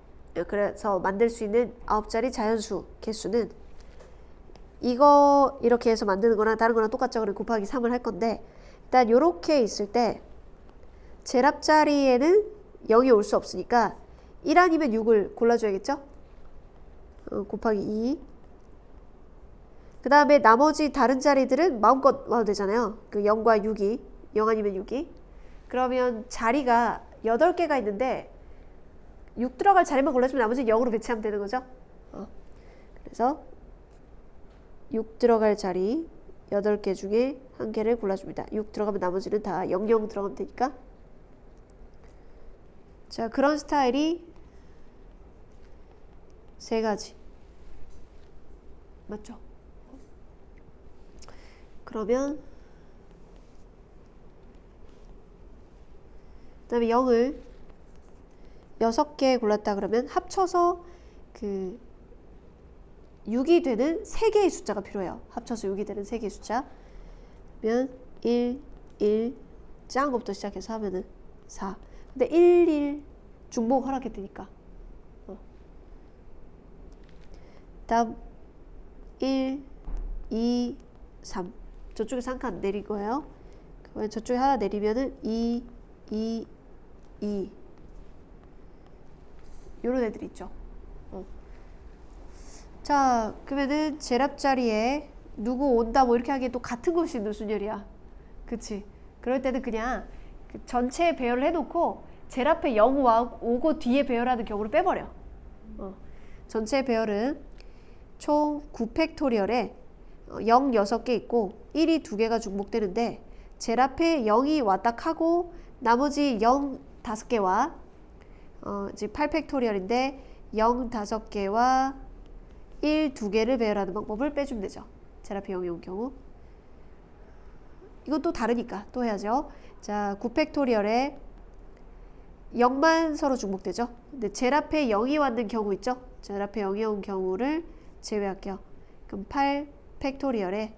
그래서 만들 수 있는 9자리 자연수 개수는 이거 이렇게 해서 만드는 거랑 다른 거랑 똑같죠. 그럼 곱하기 3을 할 건데 일단 요렇게 있을 때 제일 앞자리에는 0이 올 수 없으니까 1 아니면 6을 골라줘야겠죠. 곱하기 2. 그 다음에 나머지 다른 자리들은 마음껏 와도 되잖아요. 그 0과 6이 0 아니면 6이 그러면 자리가 8개가 있는데 6 들어갈 자리만 골라주면 나머지는 0으로 배치하면 되는 거죠. 그래서 6 들어갈 자리 8개 중에 1개를 골라줍니다. 6 들어가면 나머지는 다 00 들어가면 되니까. 자, 그런 스타일이 3가지. 맞죠? 그러면 그 다음에 0을 6개 골랐다 그러면 합쳐서 그 6이 되는 3개의 숫자가 필요해요. 합쳐서 6이 되는 3개의 숫자. 그러면 1, 1, 작은 것부터 시작해서 하면은 4. 근데 1, 1 중복 허락했으니까. 다음 1, 2, 3. 저쪽에서 한 칸 내릴 거예요. 그러면 저쪽에 하나 내리면은 2, 2, 2. 요런 애들 있죠. 자, 그러면은 제랍 자리에 누구 온다 뭐 이렇게 하기에 또 같은 것이 있는 순열이야. 그치? 그럴 때는 그냥 그 전체 배열을 해놓고 제랍에 0 오고 뒤에 배열하는 경우를 빼버려. 전체 배열은 총 9팩토리얼에 0 6개 있고 1이 2개가 중복되는데 제랍에 0이 왔다 하고 나머지 0 5개와 이제 8팩토리얼인데 0 5개와 1 2개를 배열하는 방법을 빼주면 되죠. 제랍에 0이 온 경우. 이건 또 다르니까 또 해야죠. 자, 9팩토리얼에 0만 서로 중복되죠. 근데 제랍에 0이 왔는 경우 있죠. 제랍에 0이 온 경우를 제외할게요. 그럼 8팩토리얼에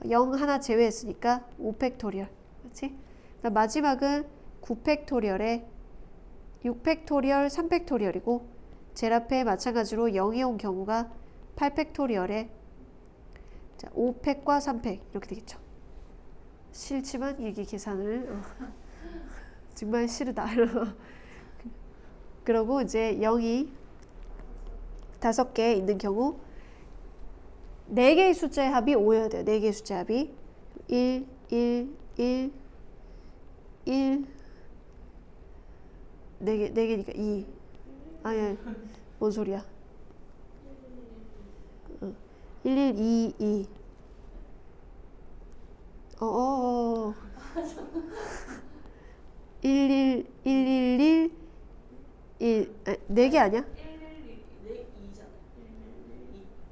0 하나 제외했으니까 5팩토리얼. 그렇지? 그다음 마지막은 9팩토리얼에 6팩토리얼, 3팩토리얼이고 제랍에 마찬가지로 0이 온 경우가 8팩토리얼에 자, 5팩과 3팩 이렇게 되겠죠. 싫지만 이게 계산을 정말 싫다. 그러고 이제 0이 5개 있는 경우 4개의 숫자의 합이 5여야 돼요. 4개의 숫자의 합이 1, 1, 1, 1 4개니까 2 아니 뭔 소리야 1, 1, 2, 2 1, 1, 1, 1, 1 4개 아니야?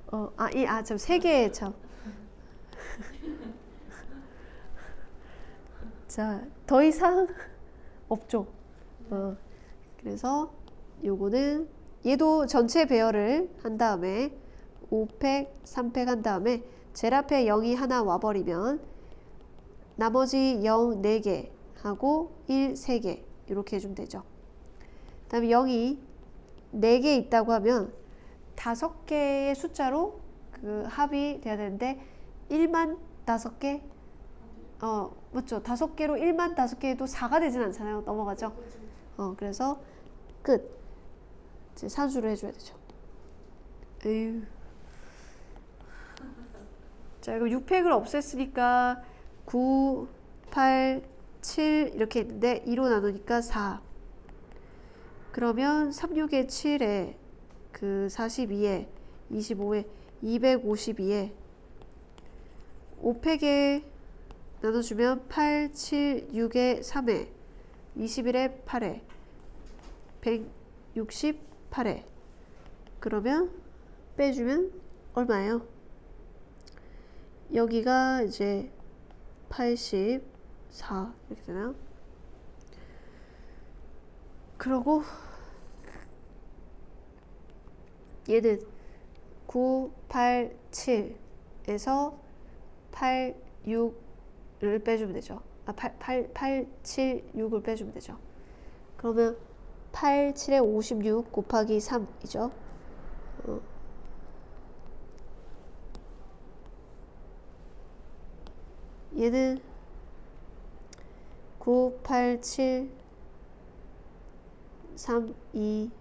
2잖아. 참 3개 참. 자, 더 이상 없죠. 그래서 요거는 얘도 전체 배열을 한 다음에 5팩, 3팩 한 다음에 제랍에 0이 하나 와버리면 나머지 0 4개 하고 1 3개 이렇게 해주면 되죠. 그 다음에 0이 4개 있다고 하면 5개의 숫자로 그 합이 돼야 되는데 1만 5개? 맞죠. 5개로 1만 5개 해도 4가 되진 않잖아요. 넘어가죠. 그래서 끝. 이제 산수를 해줘야 되죠. 에휴. 자, 그럼 6팩을 없앴으니까 9, 8, 7 이렇게 있는데 2로 나누니까 4. 그러면 3, 6에 7에 그 42에 25에 252에 5팩에 나눠주면 8, 7, 6에 3에 21에 8에 168에 그러면 빼주면 얼마예요? 여기가 이제 84 이렇게 되나요? 그러고 얘는 9, 8, 7에서 8, 6을 빼주면 되죠. 8, 7, 6을 빼주면 되죠. 그러면 8, 7에 56 곱하기 3이죠. 얘는 9, 8, 7, 3, 2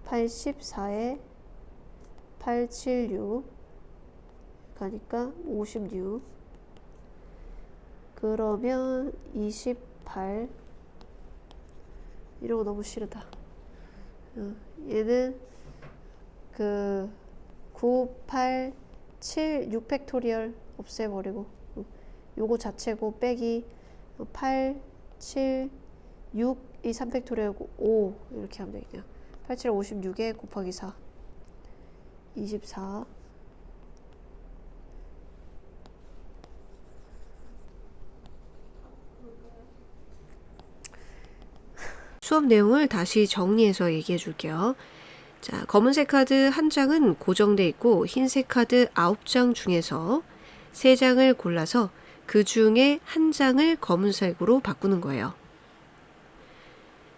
84에 8, 7, 6 가니까 56 그러면 28 이러고 너무 싫다. 얘는 그 9, 8, 7, 6 팩토리얼 없애버리고 요거 자체고 빼기 8, 7, 6, 이 3 팩토리얼고 5 이렇게 하면 되겠네요. 8, 7, 56에 곱하기 4 24 수업 내용을 다시 정리해서 얘기해 줄게요. 자, 검은색 카드 한 장은 고정돼 있고 흰색 카드 9장 중에서 3장을 골라서 그 중에 한 장을 검은색으로 바꾸는 거예요.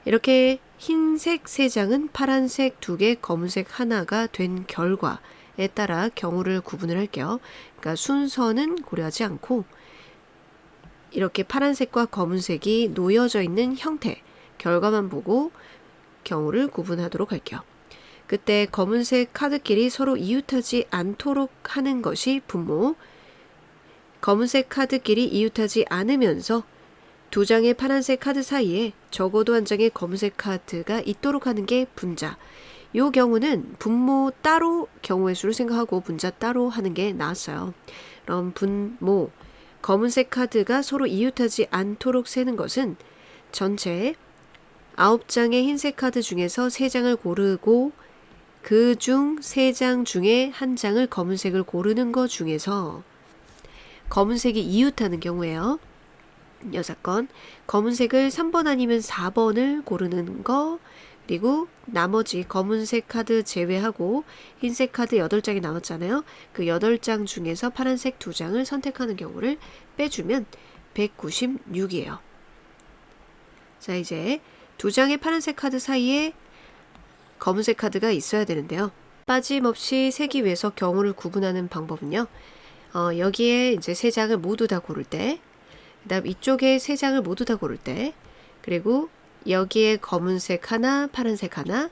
이렇게 흰색 3장은 파란색 2개, 검은색 하나가 된 결과에 따라 경우를 구분을 할게요. 그러니까 순서는 고려하지 않고 이렇게 파란색과 검은색이 놓여져 있는 형태, 결과만 보고 경우를 구분하도록 할게요. 그때 검은색 카드끼리 서로 이웃하지 않도록 하는 것이 분모, 검은색 카드끼리 이웃하지 않으면서 2장의 파란색 카드 사이에 적어도 한 장의 검은색 카드가 있도록 하는 게 분자. 이 경우는 분모 따로 경우의 수를 생각하고 분자 따로 하는 게 나았어요. 그럼 분모, 검은색 카드가 서로 이웃하지 않도록 세는 것은 전체 9장의 흰색 카드 중에서 3장을 고르고 그 중 3장 중에 한 장을 검은색을 고르는 것 중에서 검은색이 이웃하는 경우에요. 여사건 검은색을 3번 아니면 4번을 고르는 거, 그리고 나머지 검은색 카드 제외하고 흰색 카드 8장이 남았잖아요. 그 8장 중에서 파란색 2장을 선택하는 경우를 빼주면 196이에요. 자, 이제 2장의 파란색 카드 사이에 검은색 카드가 있어야 되는데요. 빠짐없이 세기 위해서 경우를 구분하는 방법은요. 여기에 이제 3장을 모두 다 고를 때, 그 다음 이쪽에 3장을 모두 다 고를 때, 그리고 여기에 검은색 하나, 파란색 하나,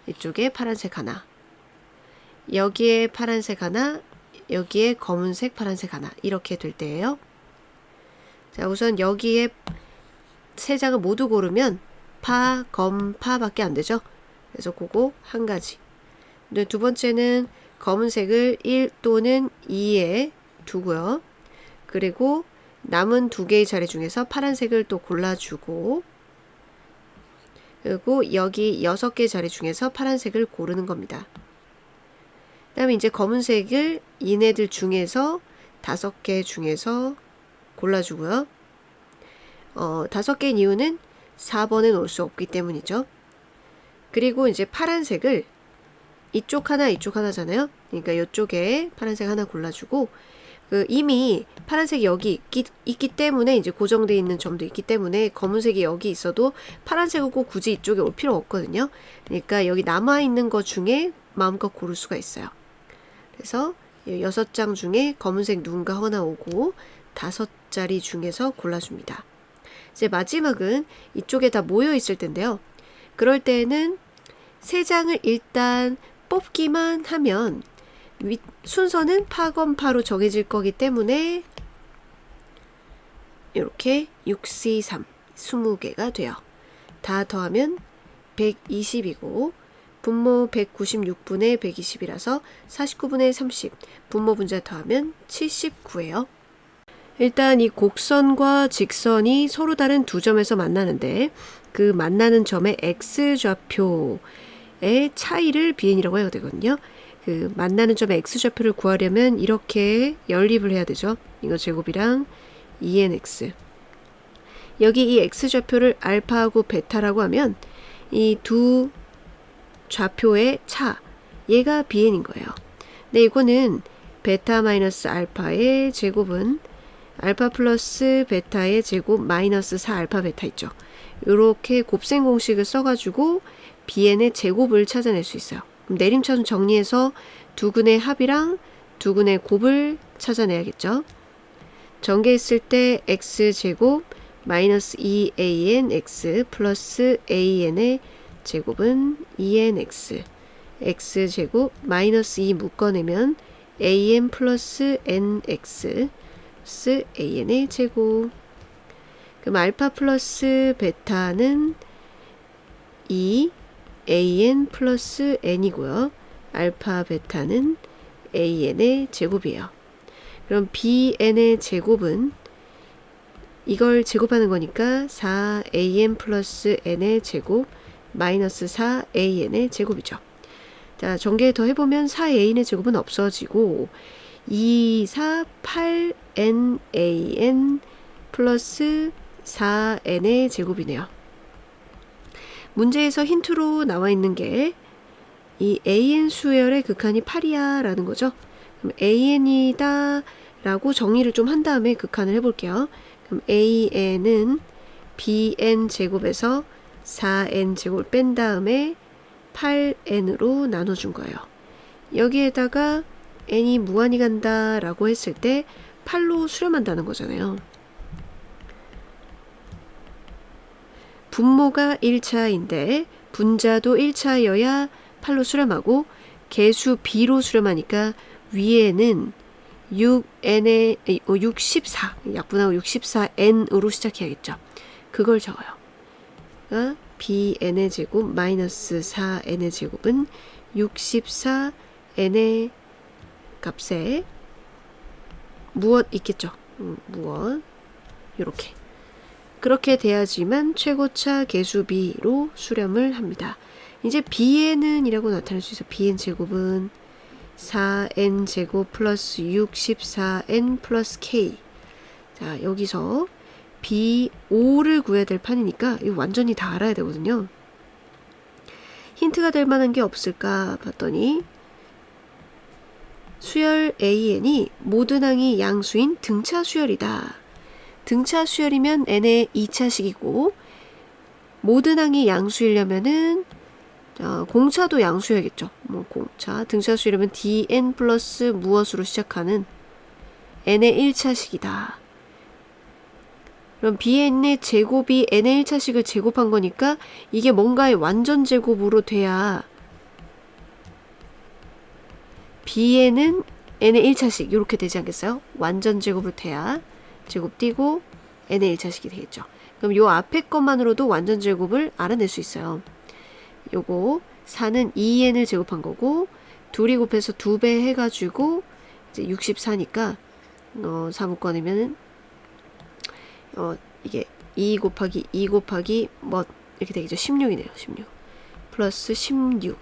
이쪽에 파란색 하나, 여기에 파란색 하나, 여기에 검은색, 파란색 하나, 이렇게 될 때예요. 자, 우선 여기에 3장을 모두 고르면 파, 검, 파밖에 안 되죠. 그래서 그거 한 가지. 근데 두 번째는 검은색을 1 또는 2에 두고요. 그리고 남은 2개의 자리 중에서 파란색을 또 골라주고, 그리고 여기 6개 자리 중에서 파란색을 고르는 겁니다. 그 다음에 이제 검은색을 얘네들 중에서 5개 중에서 골라주고요. 5개인 이유는 4번에 놓을 수 없기 때문이죠. 그리고 이제 파란색을 이쪽 하나 이쪽 하나잖아요. 그러니까 이쪽에 파란색 하나 골라주고, 이미 파란색이 여기 있기 때문에 이제 고정되어 있는 점도 있기 때문에 검은색이 여기 있어도 파란색을 꼭 굳이 이쪽에 올 필요 없거든요. 그러니까 여기 남아있는 것 중에 마음껏 고를 수가 있어요. 그래서 6장 중에 검은색 누군가 하나 오고 5자리 중에서 골라줍니다. 이제 마지막은 이쪽에 다 모여 있을 텐데요. 그럴 때는 3장을 일단 뽑기만 하면 순서는 파검파로 정해질 거기 때문에 이렇게 6C3 20개가 돼요. 다 더하면 120이고 분모 196분의 120이라서 49분의 30 분모 분자 더하면 79예요. 일단 이 곡선과 직선이 서로 다른 두 점에서 만나는데 그 만나는 점의 x좌표의 차이를 비N이라고 해야 되거든요. 그 만나는 점의 x좌표를 구하려면 이렇게 연립을 해야 되죠. 이거 제곱이랑 2nx. 여기 이 x좌표를 알파하고 베타라고 하면 이 두 좌표의 차, 얘가 bin인 거예요. 근데 이거는 베타 마이너스 알파의 제곱은 알파 플러스 베타의 제곱 마이너스 4알파 베타 있죠. 이렇게 곱셈 공식을 써가지고 bin의 제곱을 찾아낼 수 있어요. 그럼 내림차순 정리해서 두근의 합이랑 두근의 곱을 찾아내야겠죠. 전개했을 때 x제곱 마이너스 2anx 플러스 an의 제곱은 2nx x제곱 마이너스 2 묶어내면 an 플러스 nx 플러스 an의 제곱. 그럼 알파 플러스 베타는 2 an 플러스 n이고요. 알파 베타는 an의 제곱이에요. 그럼 bn의 제곱은 이걸 제곱하는 거니까 4an 플러스 n의 제곱 마이너스 4an의 제곱이죠. 자, 전개 더 해보면 4a의 제곱은 없어지고 2, 4, 8nan 플러스 4n의 제곱이네요. 문제에서 힌트로 나와 있는 게 이 an 수열의 극한이 8이야 라는 거죠. 그럼 an이다 라고 정의를 좀 한 다음에 극한을 해볼게요. 그럼 an은 bn 제곱에서 4n 제곱을 뺀 다음에 8n으로 나눠준 거예요. 여기에다가 n이 무한히 간다 라고 했을 때 8로 수렴한다는 거잖아요. 분모가 1차인데 분자도 1차여야 8로 수렴하고 개수 b로 수렴하니까 위에는 64 약분하고 64n으로 시작해야겠죠. 그걸 적어요. bn의 제곱 마이너스 4n의 제곱은 64n의 값에 무엇 있겠죠. 무엇 요렇게 그렇게 돼야지만 최고차 개수 b로 수렴을 합니다. 이제 bn은 이라고 나타낼 수 있어. bn 제곱은 4n 제곱 플러스 64n 플러스 k. 자, 여기서 b5를 구해야 될 판이니까 이거 완전히 다 알아야 되거든요. 힌트가 될 만한 게 없을까 봤더니 수열 an이 모든 항이 양수인 등차 수열이다. 등차 수열이면 n의 2차식이고 모든 항이 양수이려면은 공차도 양수여야겠죠. 뭐 공차, 등차 수열이면 dn 플러스 무엇으로 시작하는 n의 1차식이다. 그럼 bn의 제곱이 n의 1차식을 제곱한 거니까 이게 뭔가의 완전 제곱으로 돼야 bn은 n의 1차식 이렇게 되지 않겠어요? 완전 제곱으로 돼야 제곱 띄고 n의 1차식이 되겠죠. 그럼 요 앞에 것만으로도 완전 제곱을 알아낼 수 있어요. 요거 4는 2n을 제곱한 거고 둘이 곱해서 2배 해가지고 이제 64니까 4 묶어내면은 이게 2 곱하기 2 곱하기 뭐 이렇게 되겠죠. 16이네요. 16 플러스 16.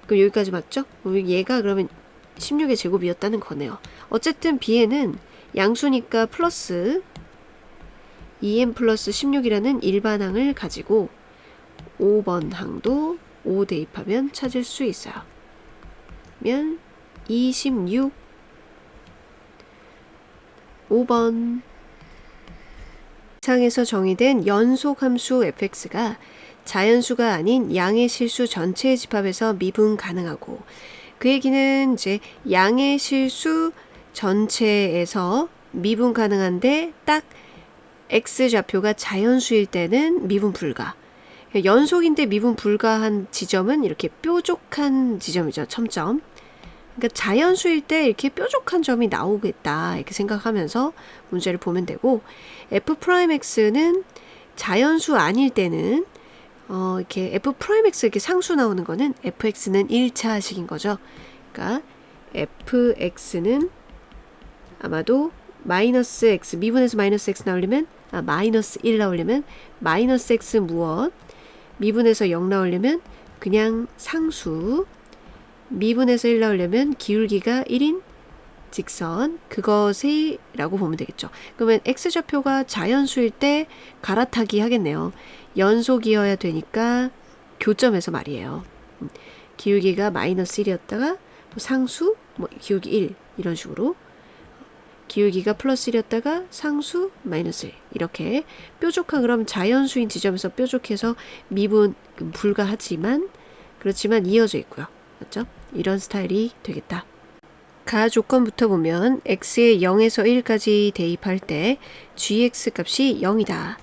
그럼 여기까지 맞죠? 얘가 그러면 16의 제곱이었다는 거네요. 어쨌든 bn은 양수니까 플러스 2n 플러스 16이라는 일반항을 가지고 5번 항도 5 대입하면 찾을 수 있어요. 그러면 26 5번 상에서 정의된 연속함수 fx가 자연수가 아닌 양의 실수 전체의 집합에서 미분 가능하고 그 얘기는 이제 양의 실수 전체에서 미분 가능한데 딱 x좌표가 자연수일 때는 미분 불가. 연속인데 미분 불가한 지점은 이렇게 뾰족한 지점이죠. 첨점. 그러니까 자연수일 때 이렇게 뾰족한 점이 나오겠다 이렇게 생각하면서 문제를 보면 되고 f'x는 자연수 아닐 때는 이렇게 f'x 이렇게 상수 나오는 거는 fx는 1차식인 거죠. 그러니까 fx는 아마도 마이너스 x 미분에서 마이너스 x 나오려면 마이너스 1 나오려면 마이너스 x 무엇 미분에서 0 나오려면 그냥 상수 미분에서 1 나오려면 기울기가 1인 직선 그것이 라고 보면 되겠죠. 그러면 x좌표가 자연수일 때 갈아타기 하겠네요. 연속이어야 되니까 교점에서 말이에요. 기울기가 마이너스 1이었다가 상수 기울기 1 이런 식으로 기울기가 플러스 1이었다가 상수 마이너스 1 이렇게 뾰족한 그럼 자연수인 지점에서 뾰족해서 미분 불가하지만 그렇지만 이어져 있고요. 맞죠? 이런 스타일이 되겠다. 가 조건부터 보면 x에 0에서 1까지 대입할 때 gx 값이 0이다.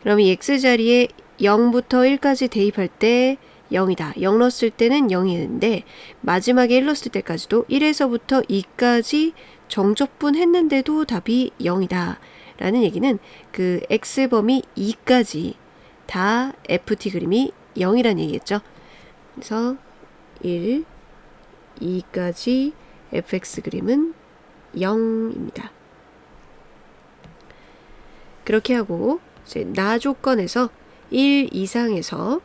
그럼 이 x자리에 0부터 1까지 대입할 때 0이다. 0 넣었을 때는 0이었는데 마지막에 1 넣었을 때까지도 1에서부터 2까지 정적분 했는데도 답이 0이다. 라는 얘기는 그 x범위 2까지 다 ft 그림이 0이라는 얘기겠죠. 그래서 1, 2까지 fx 그림은 0입니다. 그렇게 하고 이제 나 조건에서 1 이상에서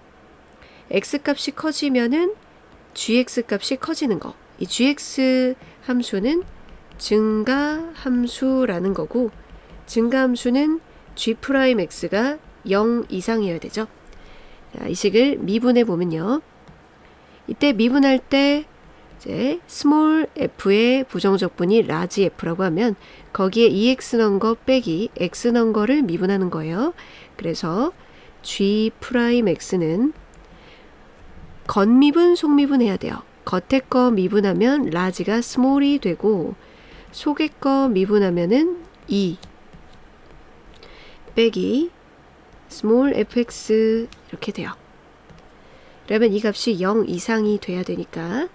x값이 커지면은 gx값이 커지는 거. 이 gx 함수는 증가 함수라는 거고, 증가 함수는 g'x가 0 이상이어야 되죠. 자, 이 식을 미분해 보면요. 이때 미분할 때 이제 스몰 f의 부정적분이 라지 f라고 하면 거기에 ex 넣은 거 빼기 x 넣은 거를 미분하는 거예요. 그래서 g'x는 겉미분, 속미분 해야 돼요. 겉에 거 미분하면 라지가 스몰이 되고, 속에 거 미분하면은 2 빼기 스몰 fx 이렇게 돼요. 그러면 이 값이 0 이상이 돼야 되니까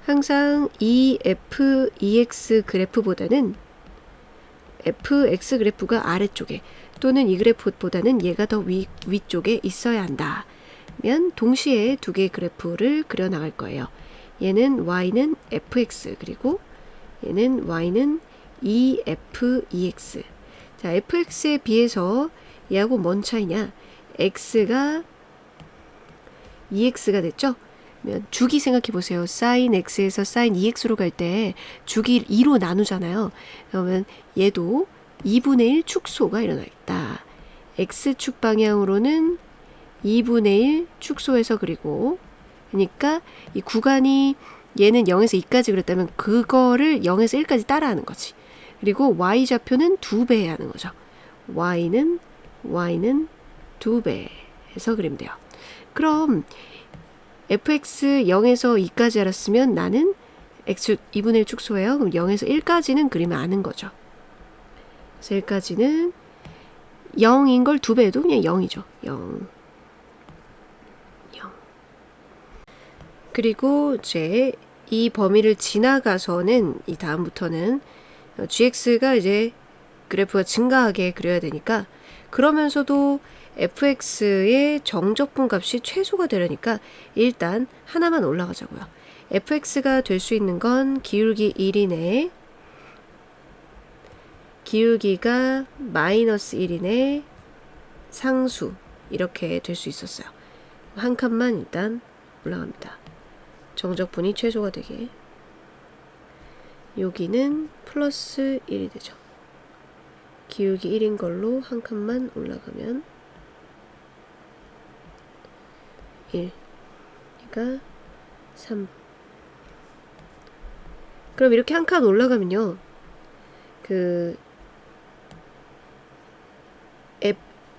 항상 이 f(ex) 그래프보다는 fx 그래프가 아래쪽에 또는 이 그래프보다는 얘가 더 위쪽에 있어야 한다. 면 동시에 두 개의 그래프를 그려 나갈 거예요. 얘는 y는 fx 그리고 얘는 y는 efex. 자, fx에 비해서 얘하고 뭔 차이냐? x가 ex가 됐죠? 주기 생각해 보세요. sin x에서 sin ex로 갈 때 주기 2로 나누잖아요. 그러면 얘도 2분의 1 축소가 일어나 있다. x축 방향으로는 2분의 1 축소해서 그리고, 그러니까 이 구간이 얘는 0에서 2까지 그랬다면 그거를 0에서 1까지 따라하는 거지. 그리고 y좌표는 2배 하는 거죠. y는 2배 해서 그리면 돼요. 그럼 fx 0에서 2까지 알았으면 나는 x 2분의 1 축소해요. 그럼 0에서 1까지는 그리면 아는 거죠. 그래서 1까지는 0인 걸 2배해도 그냥 0이죠. 0. 그리고 이제 이 범위를 지나가서는 이 다음부터는 gx가 이제 그래프가 증가하게 그려야 되니까, 그러면서도 fx의 정적분 값이 최소가 되려니까 일단 하나만 올라가자고요. fx가 될 수 있는 건 기울기 1이네, 기울기가 마이너스 1이네, 상수 이렇게 될 수 있었어요. 한 칸만 일단 올라갑니다. 정적분이 최소가 되게. 여기는 플러스 1이 되죠. 기울기 1인 걸로 한 칸만 올라가면 1, 그러니까 3. 그럼 이렇게 한 칸 올라가면요,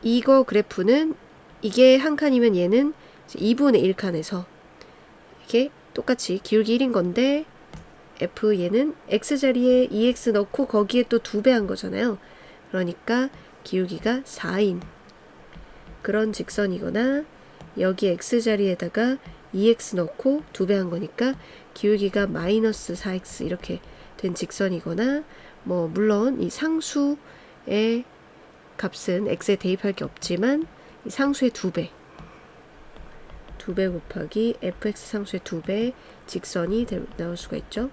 이거 그래프는 이게 한 칸이면 얘는 2분의 1 칸에서 이게 똑같이 기울기 1인 건데 f 얘는 x자리에 2x 넣고 거기에 또 2배 한 거잖아요. 그러니까 기울기가 4인 그런 직선이거나, 여기 x자리에다가 2x 넣고 2배 한 거니까 기울기가 마이너스 4x 이렇게 된 직선이거나, 뭐 물론 이 상수의 값은 x에 대입할 게 없지만 이 상수의 2배 곱하기 fx 상수의 2배 직선이 나올 수가 있죠.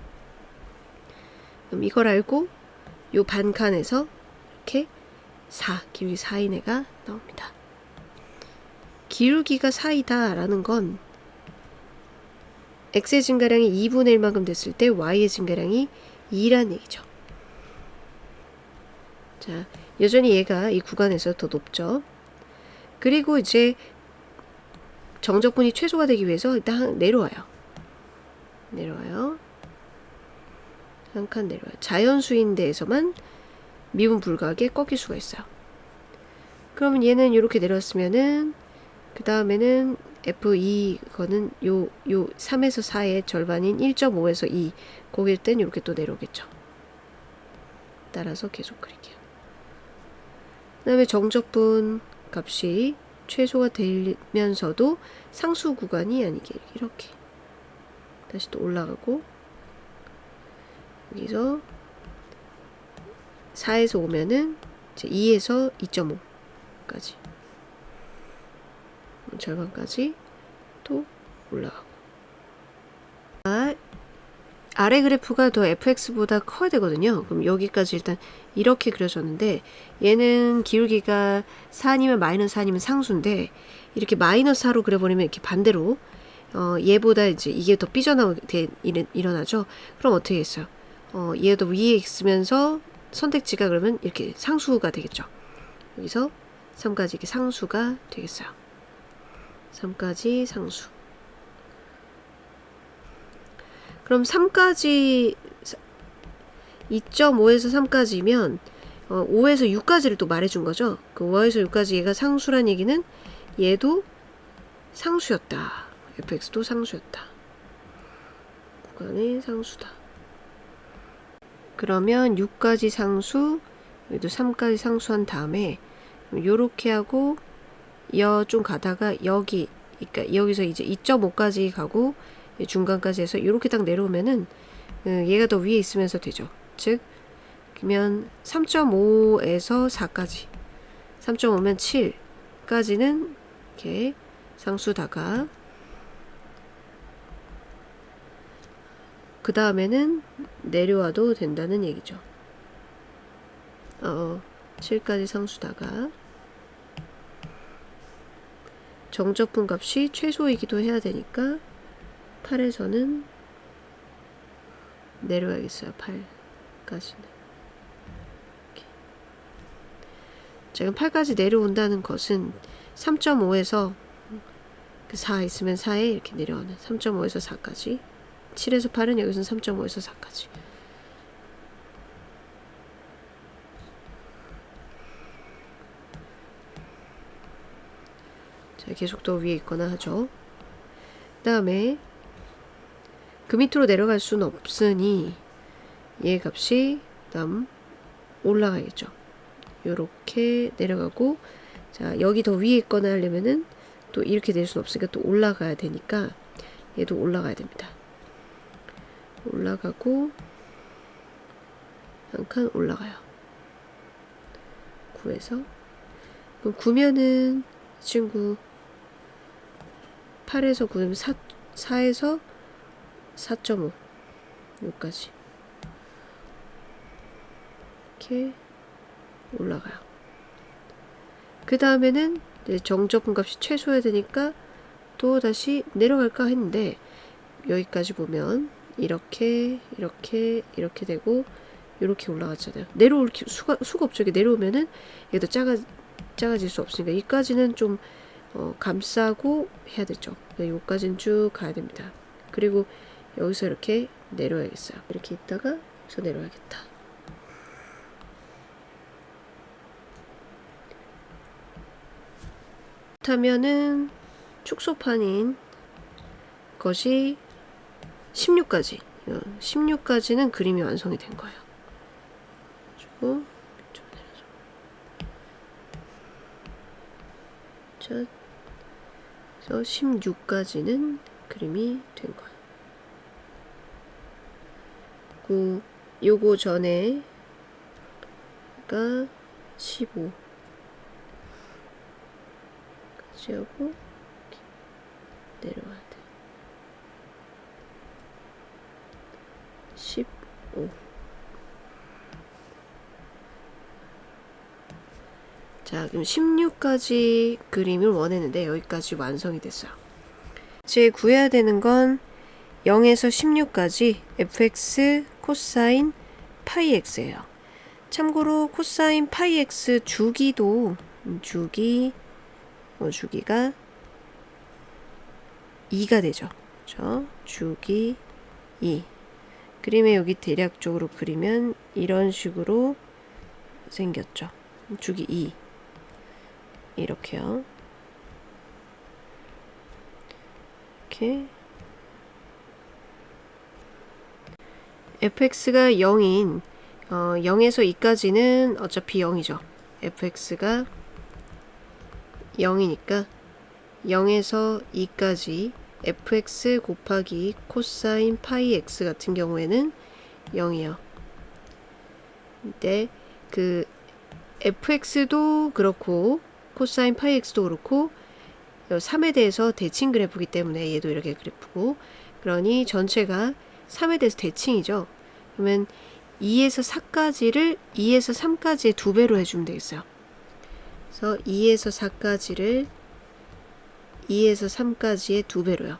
그럼 이걸 알고 요 반칸에서 이렇게 4, 기울기 4인 애가 나옵니다. 기울기가 4이다 라는 건 x의 증가량이 2분의 1만큼 됐을 때 y의 증가량이 2란 얘기죠. 자, 여전히 얘가 이 구간에서 더 높죠. 그리고 이제 정적분이 최소가 되기 위해서 일단 내려와요. 한 칸 내려와요. 자연수인 데에서만 미분 불가하게 꺾일 수가 있어요. 그러면 얘는 이렇게 내려왔으면은 그 다음에는 F2 거는 요 3에서 4의 절반인 1.5에서 2 거기일 땐 이렇게 또 내려오겠죠. 따라서 계속 그릴게요. 그 다음에 정적분 값이 최소가 되면서도 상수 구간이 아니게 이렇게 다시 또 올라가고, 여기서 4에서 오면은 이제 2에서 2.5까지 절반까지 또 올라가고. 아래 그래프가 더 fx보다 커야 되거든요. 그럼 여기까지 일단 이렇게 그려졌는데 얘는 기울기가 4 아니면 마이너스 4 아니면 상수인데 이렇게 마이너스 4로 그려버리면 이렇게 반대로 얘보다 이제 이게 더 삐져나오게 일어나죠. 그럼 어떻게 했어요? 얘도 위에 있으면서 선택지가 그러면 이렇게 상수가 되겠죠. 여기서 3까지 이렇게 상수가 되겠어요. 3까지 상수. 그럼 3까지 2.5에서 3까지면 5에서 6까지를 또 말해준 거죠. 그 5에서 6까지 얘가 상수란 얘기는 얘도 상수였다. fx도 상수였다. 구간의 상수다. 그러면 6까지 상수, 여기도 3까지 상수한 다음에 요렇게 하고 좀 가다가 여기, 그러니까 여기서 이제 2.5까지 가고 중간까지 해서 이렇게 딱 내려오면은 얘가 더 위에 있으면서 되죠. 즉 그러면 3.5에서 4까지 3.5면 7까지는 이렇게 상수다가 그 다음에는 내려와도 된다는 얘기죠. 7까지 상수다가 정적분 값이 최소이기도 해야 되니까 8에서는 내려야겠어요. 8까지는. 지금 8까지 내려온다는 것은 3.5에서 4 있으면 4에 이렇게 내려오는 3.5에서 4까지 7에서 8은 여기서는 3.5에서 4까지. 자, 계속 더 위에 있거나 하죠. 그 다음에 그 밑으로 내려갈 수는 없으니 얘 값이 다음 올라가겠죠. 요렇게 내려가고, 자 여기 더 위에 있거나 하려면은 또 이렇게 될 수는 없으니까 또 올라가야 되니까 얘도 올라가야 됩니다. 올라가고 한 칸 올라가요. 9에서 그럼 9면은 친구 8에서 9면 4에서 4.5 여기까지 이렇게 올라가요. 그 다음에는 정적분 값이 최소여야 되니까 또 다시 내려갈까 했는데 여기까지 보면 이렇게 되고 이렇게 올라갔잖아요. 내려올 수가 없죠. 이게 내려오면은 얘도 작아질 수 없으니까 여기까지는 좀 감싸고 해야 되죠. 여기까지는 쭉 가야 됩니다. 그리고 여기서 이렇게 내려야겠어요. 이렇게 있다가 여기서 내려야겠다. 그렇다면은 축소판인 것이 16까지 16까지는 그림이 완성이 된 거예요. 그리고 좀 내려줘. 그래서 16까지는 그림이 된 거예요. 그 요거 전에가 15 까지 하고 내려와야 돼. 15 자, 그럼 16까지 그림을 원했는데 여기까지 완성이 됐어요. 이제 구해야 되는 건 0에서 16까지 fx 코사인 파이 x예요. 참고로 코사인 파이 x 주기도 주기가 2가 되죠. 그렇죠? 주기 2. 그림에 여기 대략적으로 그리면 이런 식으로 생겼죠. 주기 2. 이렇게요. 이렇게 fx가 0인 0에서 2까지는 어차피 0이죠. fx가 0이니까 0에서 2까지 fx 곱하기 코사인 파이 x 같은 경우에는 0이요. 근데 그 fx도 그렇고 코사인 파이 x도 그렇고 3에 대해서 대칭 그래프이기 때문에 얘도 이렇게 그래프고, 그러니 전체가 3에 대해서 대칭이죠. 그러면 2에서 4까지를 2에서 3까지의 2배로 해주면 되겠어요. 그래서 2에서 4까지를 2에서 3까지의 2배로요.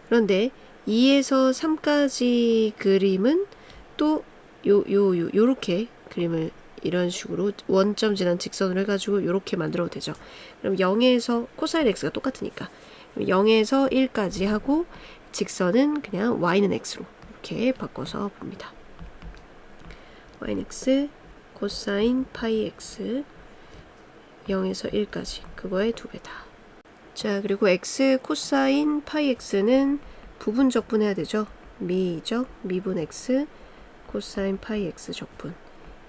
그런데 2에서 3까지 그림은 또 요렇게 그림을 이런 식으로 원점 지난 직선으로 해가지고 요렇게 만들어도 되죠. 그럼 0에서 코사인 x가 똑같으니까 0에서 1까지 하고 직선은 그냥 y는 x로 이렇게 바꿔서 봅니다. y는 x 코사인 파이 x 0에서 1까지 그거의 2배다. 자, 그리고 x 코사인 파이 x는 부분 적분해야 되죠. 미죠. 미분 x 코사인 파이 x 적분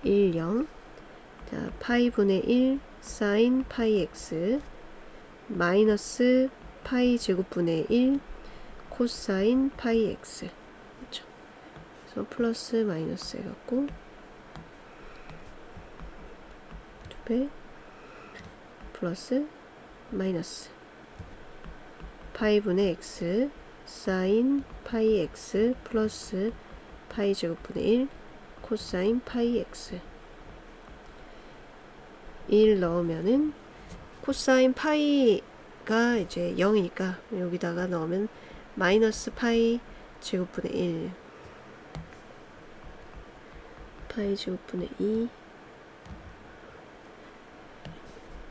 1, 0. 자, 파이 분의 1 사인 파이 x 마이너스 파이 제곱분의 1 코사인 파이 x. 그렇죠. 그래서 플러스 마이너스 해갖고 2배 플러스 마이너스 파이 분의 x 사인 파이 x 플러스 파이 제곱분의 1 코사인 파이 x 1 넣으면은 코사인 파이가 이제 0이니까 여기다가 넣으면 마이너스 파이 제곱분의 1 파이 제곱분의 2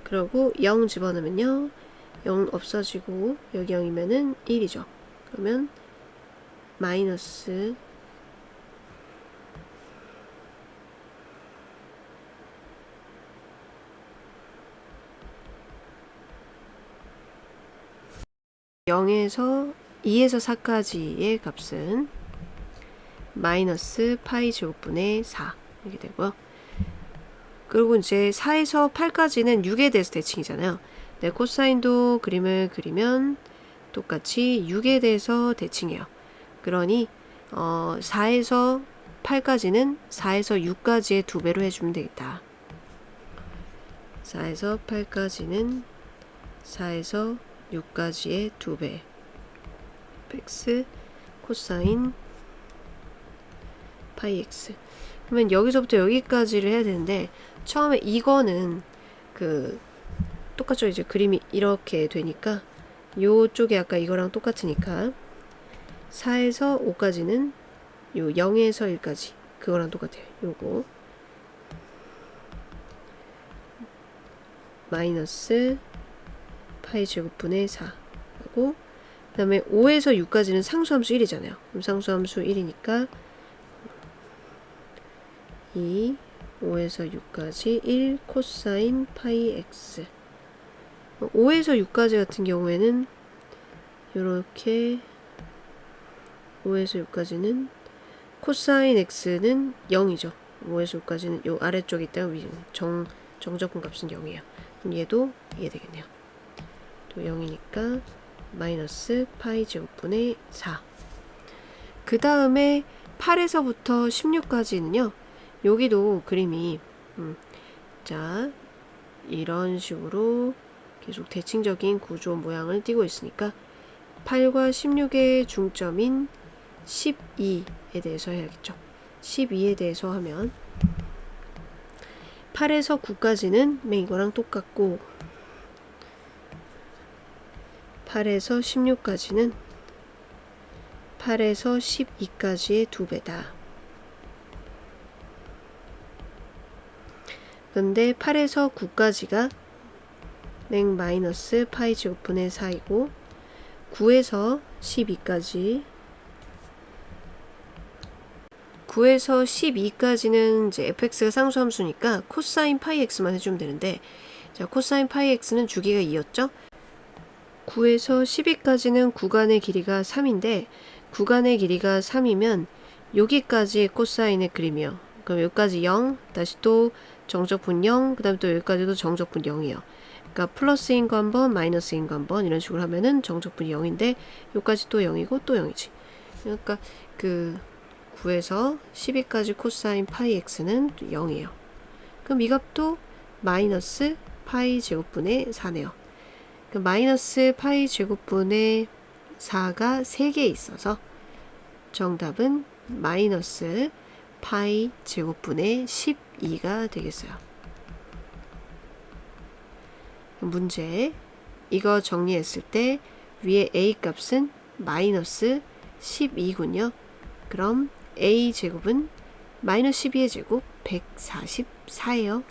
그러고 0 집어넣으면요 0 없어지고 여기 0이면은 1이죠. 그러면 마이너스 (0에서) 2에서 4까지의 값은 마이너스 파이 제곱분의 4 이렇게 되고요. 그리고 이제 4에서 8까지는 6에 대해서 대칭이잖아요. 네, 코사인도 그림을 그리면 똑같이 6에 대해서 대칭해요. 그러니 4에서 8까지는 4에서 6까지의 2배로 해주면 되겠다. 4에서 8까지는 4에서 6까지의 2배 x 코사인 파이 x. 그러면 여기서부터 여기까지를 해야 되는데 처음에 이거는 똑같죠. 이제 그림이 이렇게 되니까 요쪽에 아까 이거랑 똑같으니까 4에서 5까지는 요 0에서 1까지 그거랑 똑같아요. 요거 마이너스 파이 제곱분의 4 하고 그 다음에 5에서 6까지는 상수함수 1이잖아요. 그럼 상수함수 1이니까 2 5에서 6까지 1 코사인 파이 x 5에서 6까지 같은 경우에는 이렇게 5에서 6까지는 코사인 x는 0이죠. 5에서 6까지는 요 아래쪽에 있다가 정적분 값은 0이에요. 그럼 얘도 이게 되겠네요. 또 0이니까 마이너스 파이 제곱분의 4. 그 다음에 8에서부터 16까지는요. 여기도 그림이 자 이런 식으로 계속 대칭적인 구조 모양을 띠고 있으니까 8과 16의 중점인 12에 대해서 해야겠죠. 12에 대해서 하면 8에서 9까지는 이거랑 똑같고 8에서 16까지는 8에서 12까지의 2배다. 근데 8에서 9까지가 마이너스 파이 제곱분의 4이고 9에서 12까지 9에서 12까지는 이제 fx가 상수함수니까 코사인 파이 x만 해주면 되는데 자 코사인 파이 x는 주기가 2였죠. 9에서 12까지는 구간의 길이가 3인데 구간의 길이가 3이면 여기까지 코사인의 그림이요. 그럼 여기까지 0 다시 또 정적분 0 그 다음에 또 여기까지도 정적분 0이에요. 그러니까 플러스인 거 한번 마이너스인 거 한번 이런 식으로 하면은 정적분이 0인데 여기까지 또 0이고 또 0이지. 그러니까 9에서 12까지 코사인 파이 x는 0이에요. 그럼 이 값도 마이너스 파이 제곱분의 4네요. 그 마이너스 파이 제곱분의 4가 3개 있어서 정답은 마이너스 파이 제곱분의 12가 되겠어요. 문제 이거 정리했을 때 위에 a 값은 마이너스 12군요. 그럼 a 제곱은 마이너스 12의 제곱 144예요.